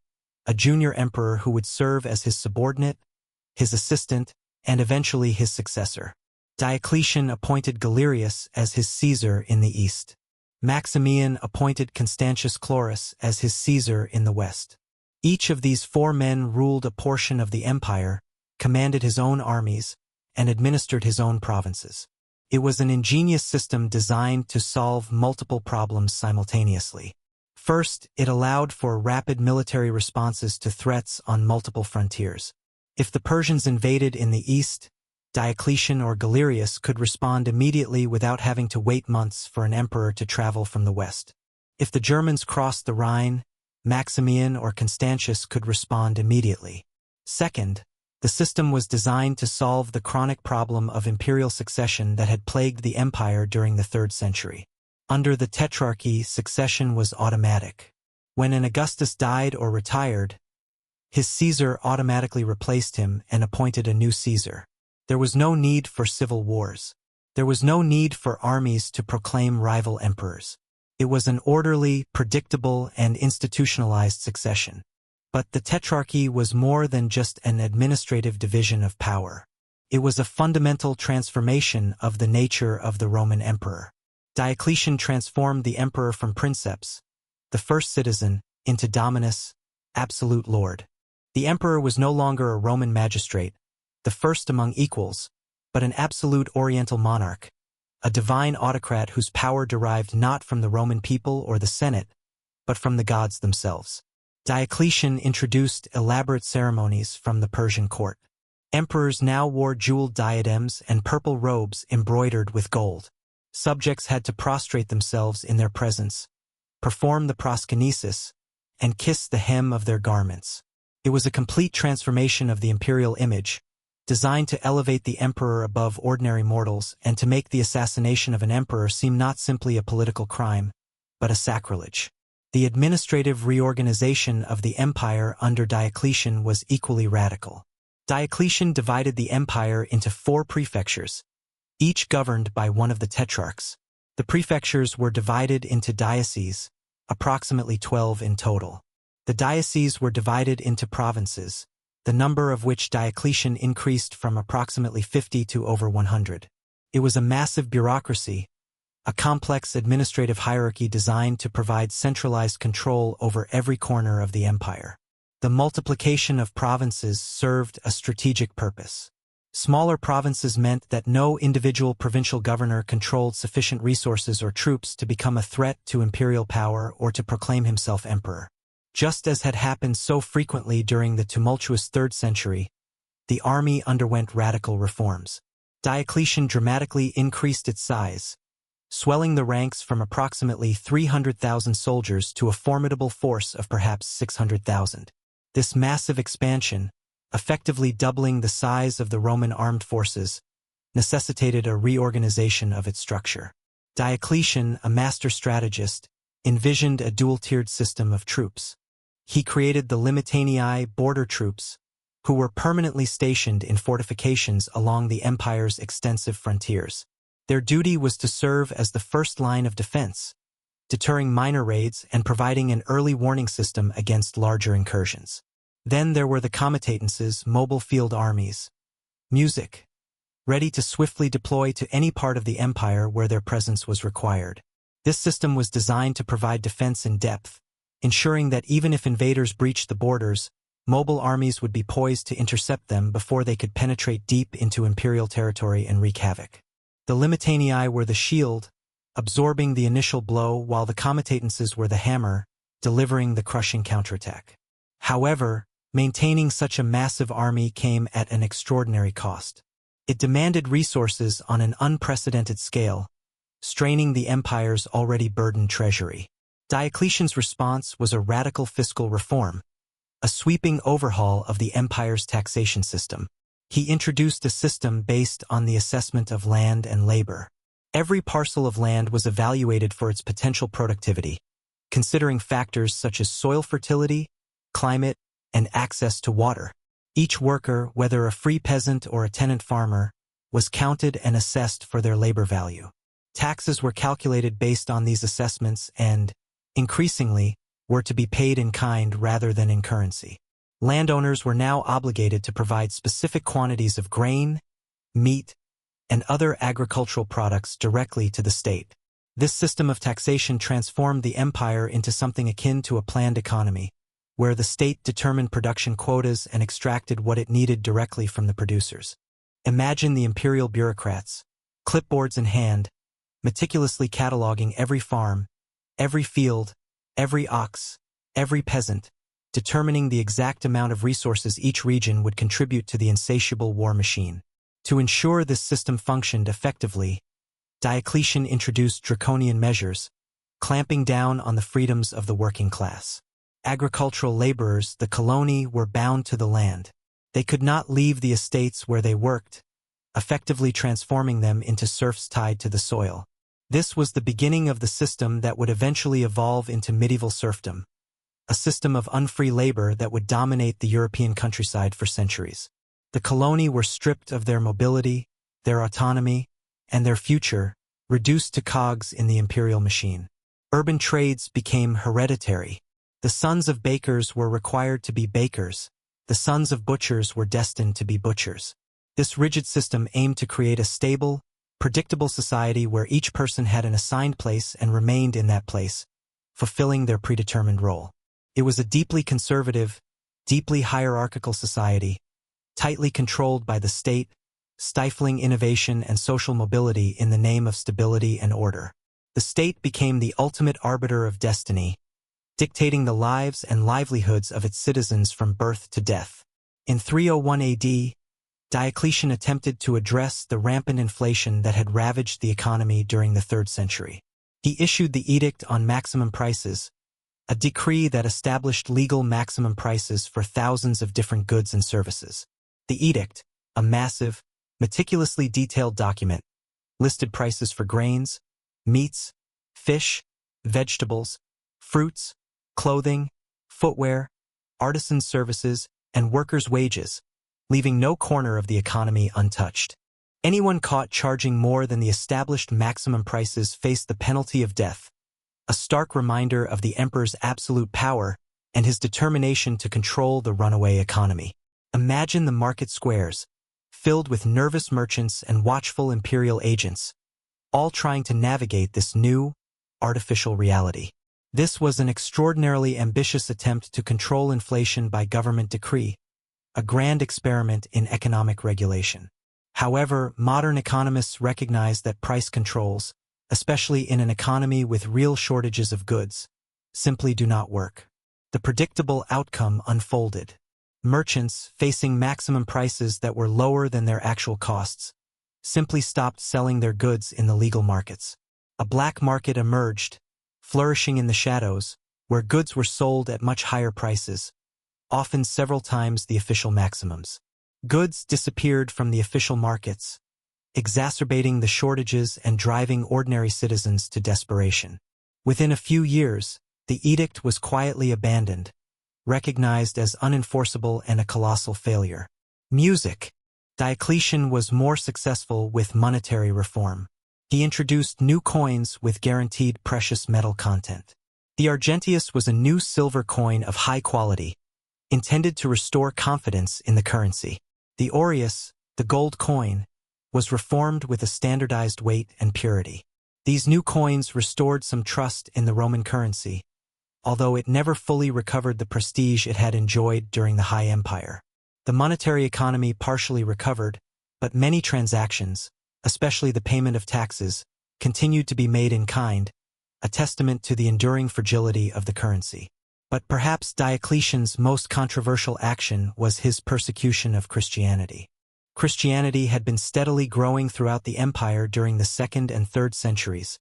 a junior emperor who would serve as his subordinate, his assistant, and eventually his successor. Diocletian appointed Galerius as his Caesar in the east. Maximian appointed Constantius Chlorus as his Caesar in the west. Each of these four men ruled a portion of the empire, commanded his own armies, and administered his own provinces. It was an ingenious system designed to solve multiple problems simultaneously. First, it allowed for rapid military responses to threats on multiple frontiers. If the Persians invaded in the east, Diocletian or Galerius could respond immediately without having to wait months for an emperor to travel from the west. If the Germans crossed the Rhine, Maximian or Constantius could respond immediately. Second, the system was designed to solve the chronic problem of imperial succession that had plagued the empire during the 3rd century. Under the Tetrarchy, succession was automatic. When an Augustus died or retired, his Caesar automatically replaced him and appointed a new Caesar. There was no need for civil wars. There was no need for armies to proclaim rival emperors. It was an orderly, predictable, and institutionalized succession. But the Tetrarchy was more than just an administrative division of power. It was a fundamental transformation of the nature of the Roman emperor. Diocletian transformed the emperor from princeps, the first citizen, into dominus, absolute lord. The emperor was no longer a Roman magistrate, the first among equals, but an absolute oriental monarch, a divine autocrat whose power derived not from the Roman people or the Senate, but from the gods themselves. Diocletian introduced elaborate ceremonies from the Persian court. Emperors now wore jeweled diadems and purple robes embroidered with gold. Subjects had to prostrate themselves in their presence, perform the proskynesis, and kiss the hem of their garments. It was a complete transformation of the imperial image, designed to elevate the emperor above ordinary mortals and to make the assassination of an emperor seem not simply a political crime, but a sacrilege. The administrative reorganization of the empire under Diocletian was equally radical. Diocletian divided the empire into 4 prefectures, each governed by one of the tetrarchs. The prefectures were divided into dioceses, approximately 12 in total. The dioceses were divided into provinces, the number of which Diocletian increased from approximately 50 to over 100. It was a massive bureaucracy, a complex administrative hierarchy designed to provide centralized control over every corner of the empire. The multiplication of provinces served a strategic purpose. Smaller provinces meant that no individual provincial governor controlled sufficient resources or troops to become a threat to imperial power or to proclaim himself emperor. Just as had happened so frequently during the tumultuous 3rd century, the army underwent radical reforms. Diocletian dramatically increased its size, swelling the ranks from approximately 300,000 soldiers to a formidable force of perhaps 600,000. This massive expansion, effectively doubling the size of the Roman armed forces, necessitated a reorganization of its structure. Diocletian, a master strategist, envisioned a dual-tiered system of troops. He created the Limitanii border troops, who were permanently stationed in fortifications along the empire's extensive frontiers. Their duty was to serve as the first line of defense, deterring minor raids and providing an early warning system against larger incursions. Then there were the comitatenses, mobile field armies, music, ready to swiftly deploy to any part of the empire where their presence was required. This system was designed to provide defense in depth, ensuring that even if invaders breached the borders, mobile armies would be poised to intercept them before they could penetrate deep into imperial territory and wreak havoc. The Limitanii were the shield, absorbing the initial blow, while the comitatenses were the hammer, delivering the crushing counterattack. However, maintaining such a massive army came at an extraordinary cost. It demanded resources on an unprecedented scale, straining the empire's already burdened treasury. Diocletian's response was a radical fiscal reform, a sweeping overhaul of the empire's taxation system. He introduced a system based on the assessment of land and labor. Every parcel of land was evaluated for its potential productivity, considering factors such as soil fertility, climate, and access to water. Each worker, whether a free peasant or a tenant farmer, was counted and assessed for their labor value. Taxes were calculated based on these assessments and, increasingly, were to be paid in kind rather than in currency. Landowners were now obligated to provide specific quantities of grain, meat, and other agricultural products directly to the state. This system of taxation transformed the empire into something akin to a planned economy, where the state determined production quotas and extracted what it needed directly from the producers. Imagine the imperial bureaucrats, clipboards in hand, meticulously cataloging every farm, every field, every ox, every peasant, determining the exact amount of resources each region would contribute to the insatiable war machine. To ensure this system functioned effectively, Diocletian introduced draconian measures, clamping down on the freedoms of the working class. Agricultural laborers, the coloni, were bound to the land. They could not leave the estates where they worked, effectively transforming them into serfs tied to the soil. This was the beginning of the system that would eventually evolve into medieval serfdom, a system of unfree labor that would dominate the European countryside for centuries. The coloni were stripped of their mobility, their autonomy, and their future, reduced to cogs in the imperial machine. Urban trades became hereditary. The sons of bakers were required to be bakers. The sons of butchers were destined to be butchers. This rigid system aimed to create a stable, predictable society where each person had an assigned place and remained in that place, fulfilling their predetermined role. It was a deeply conservative, deeply hierarchical society, tightly controlled by the state, stifling innovation and social mobility in the name of stability and order. The state became the ultimate arbiter of destiny, dictating the lives and livelihoods of its citizens from birth to death. In 301 AD, Diocletian attempted to address the rampant inflation that had ravaged the economy during the 3rd century. He issued the Edict on Maximum Prices, a decree that established legal maximum prices for thousands of different goods and services. The edict, a massive, meticulously detailed document, listed prices for grains, meats, fish, vegetables, fruits, clothing, footwear, artisan services, and workers' wages, leaving no corner of the economy untouched. Anyone caught charging more than the established maximum prices faced the penalty of death, a stark reminder of the emperor's absolute power and his determination to control the runaway economy. Imagine the market squares, filled with nervous merchants and watchful imperial agents, all trying to navigate this new, artificial reality. This was an extraordinarily ambitious attempt to control inflation by government decree, a grand experiment in economic regulation. However, modern economists recognize that price controls, especially in an economy with real shortages of goods, simply do not work. The predictable outcome unfolded. Merchants, facing maximum prices that were lower than their actual costs, simply stopped selling their goods in the legal markets. A black market emerged, flourishing in the shadows, where goods were sold at much higher prices, often several times the official maximums. Goods disappeared from the official markets, exacerbating the shortages and driving ordinary citizens to desperation. Within a few years, the edict was quietly abandoned, recognized as unenforceable and a colossal failure. Music. Diocletian was more successful with monetary reform. He introduced new coins with guaranteed precious metal content. The argentius was a new silver coin of high quality, intended to restore confidence in the currency. The aureus, the gold coin, was reformed with a standardized weight and purity. These new coins restored some trust in the Roman currency, although it never fully recovered the prestige it had enjoyed during the High Empire. The monetary economy partially recovered, but many transactions, especially the payment of taxes, continued to be made in kind, a testament to the enduring fragility of the currency. But perhaps Diocletian's most controversial action was his persecution of Christianity. Christianity had been steadily growing throughout the empire during the 2nd and 3rd centuries,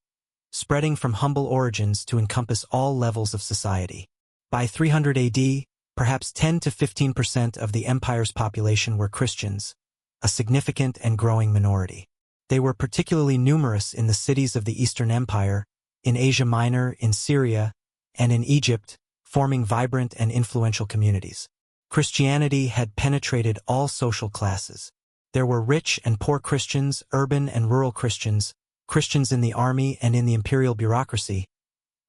spreading from humble origins to encompass all levels of society. By 300 AD, perhaps 10 to 15% of the empire's population were Christians, a significant and growing minority. They were particularly numerous in the cities of the Eastern Empire, in Asia Minor, in Syria, and in Egypt, forming vibrant and influential communities. Christianity had penetrated all social classes. There were rich and poor Christians, urban and rural Christians, Christians in the army and in the imperial bureaucracy,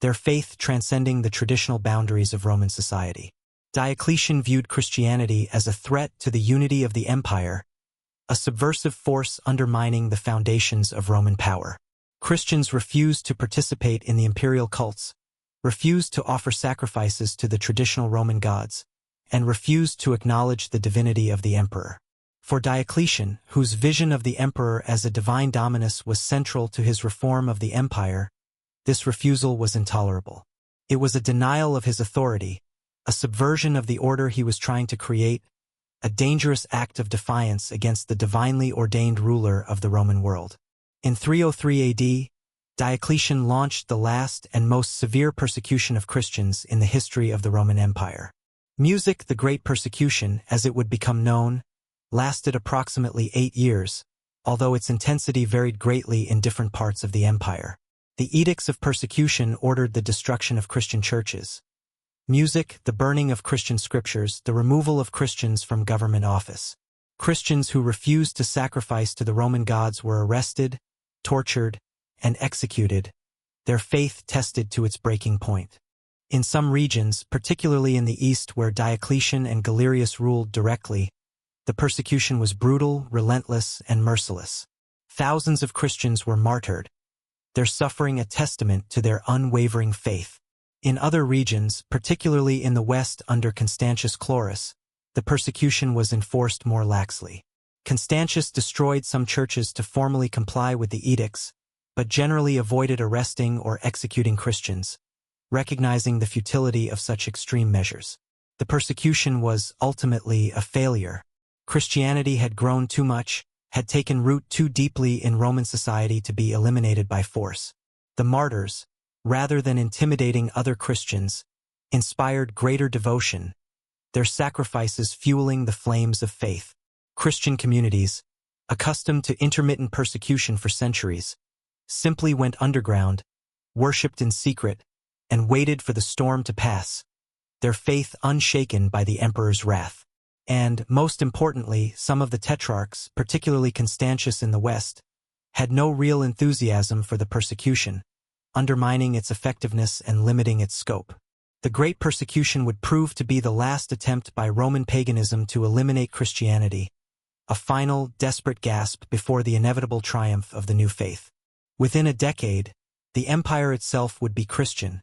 their faith transcending the traditional boundaries of Roman society. Diocletian viewed Christianity as a threat to the unity of the empire, a subversive force undermining the foundations of Roman power. Christians refused to participate in the imperial cults, refused to offer sacrifices to the traditional Roman gods, and refused to acknowledge the divinity of the emperor. For Diocletian, whose vision of the emperor as a divine dominus was central to his reform of the empire, this refusal was intolerable. It was a denial of his authority, a subversion of the order he was trying to create, a dangerous act of defiance against the divinely ordained ruler of the Roman world. In 303 AD, Diocletian launched the last and most severe persecution of Christians in the history of the Roman Empire. Music, the Great Persecution, as it would become known, lasted approximately 8 years, although its intensity varied greatly in different parts of the empire. The edicts of persecution ordered the destruction of Christian churches. Music, the burning of Christian scriptures, the removal of Christians from government office. Christians who refused to sacrifice to the Roman gods were arrested, tortured, and executed, their faith tested to its breaking point. In some regions, particularly in the east where Diocletian and Galerius ruled directly, the persecution was brutal, relentless, and merciless. Thousands of Christians were martyred, their suffering a testament to their unwavering faith. In other regions, particularly in the west under Constantius Chlorus, the persecution was enforced more laxly. Constantius destroyed some churches to formally comply with the edicts, but generally avoided arresting or executing Christians, recognizing the futility of such extreme measures. The persecution was ultimately a failure. Christianity had grown too much, had taken root too deeply in Roman society to be eliminated by force. The martyrs, rather than intimidating other Christians, inspired greater devotion, their sacrifices fueling the flames of faith. Christian communities, accustomed to intermittent persecution for centuries, simply went underground, worshipped in secret, and waited for the storm to pass, their faith unshaken by the emperor's wrath. And, most importantly, some of the tetrarchs, particularly Constantius in the west, had no real enthusiasm for the persecution, undermining its effectiveness and limiting its scope. The Great Persecution would prove to be the last attempt by Roman paganism to eliminate Christianity, a final, desperate gasp before the inevitable triumph of the new faith. Within a decade, the empire itself would be Christian,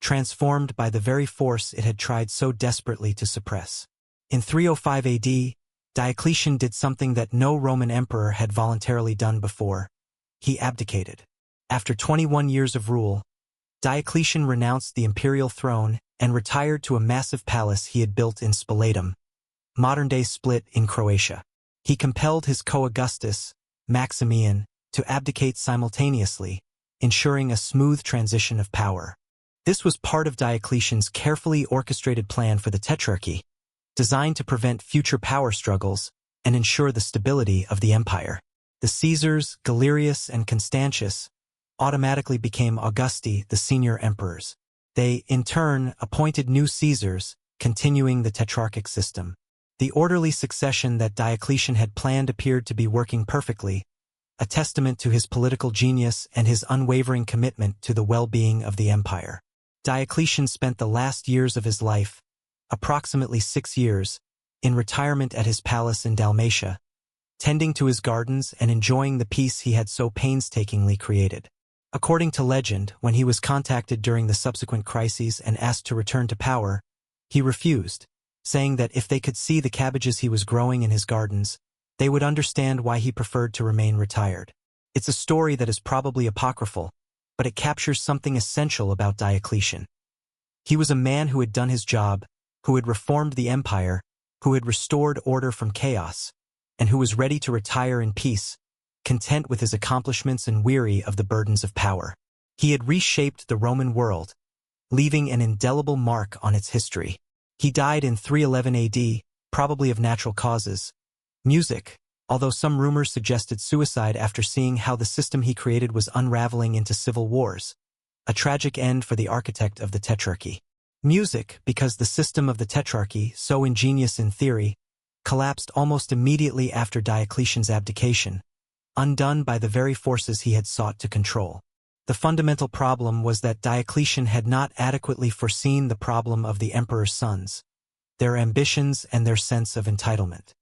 transformed by the very force it had tried so desperately to suppress. In 305 AD, Diocletian did something that no Roman emperor had voluntarily done before. He abdicated. After 21 years of rule, Diocletian renounced the imperial throne and retired to a massive palace he had built in Spoletum, modern-day Split in Croatia. He compelled his co-Augustus, Maximian, to abdicate simultaneously, ensuring a smooth transition of power. This was part of Diocletian's carefully orchestrated plan for the Tetrarchy, designed to prevent future power struggles and ensure the stability of the empire. The Caesars, Galerius, and Constantius automatically became Augusti, the senior emperors. They, in turn, appointed new Caesars, continuing the tetrarchic system. The orderly succession that Diocletian had planned appeared to be working perfectly, a testament to his political genius and his unwavering commitment to the well-being of the empire. Diocletian spent the last years of his life, approximately 6 years, in retirement at his palace in Dalmatia, tending to his gardens and enjoying the peace he had so painstakingly created. According to legend, when he was contacted during the subsequent crises and asked to return to power, he refused, saying that if they could see the cabbages he was growing in his gardens, they would understand why he preferred to remain retired. It's a story that is probably apocryphal, but it captures something essential about Diocletian. He was a man who had done his job, who had reformed the empire, who had restored order from chaos, and who was ready to retire in peace, content with his accomplishments and weary of the burdens of power. He had reshaped the Roman world, leaving an indelible mark on its history. He died in 311 AD, probably of natural causes. Music, although some rumors suggested suicide after seeing how the system he created was unraveling into civil wars. A tragic end for the architect of the Tetrarchy. Music, because the system of the Tetrarchy, so ingenious in theory, collapsed almost immediately after Diocletian's abdication, undone by the very forces he had sought to control. The fundamental problem was that Diocletian had not adequately foreseen the problem of the emperor's sons, their ambitions and their sense of entitlement.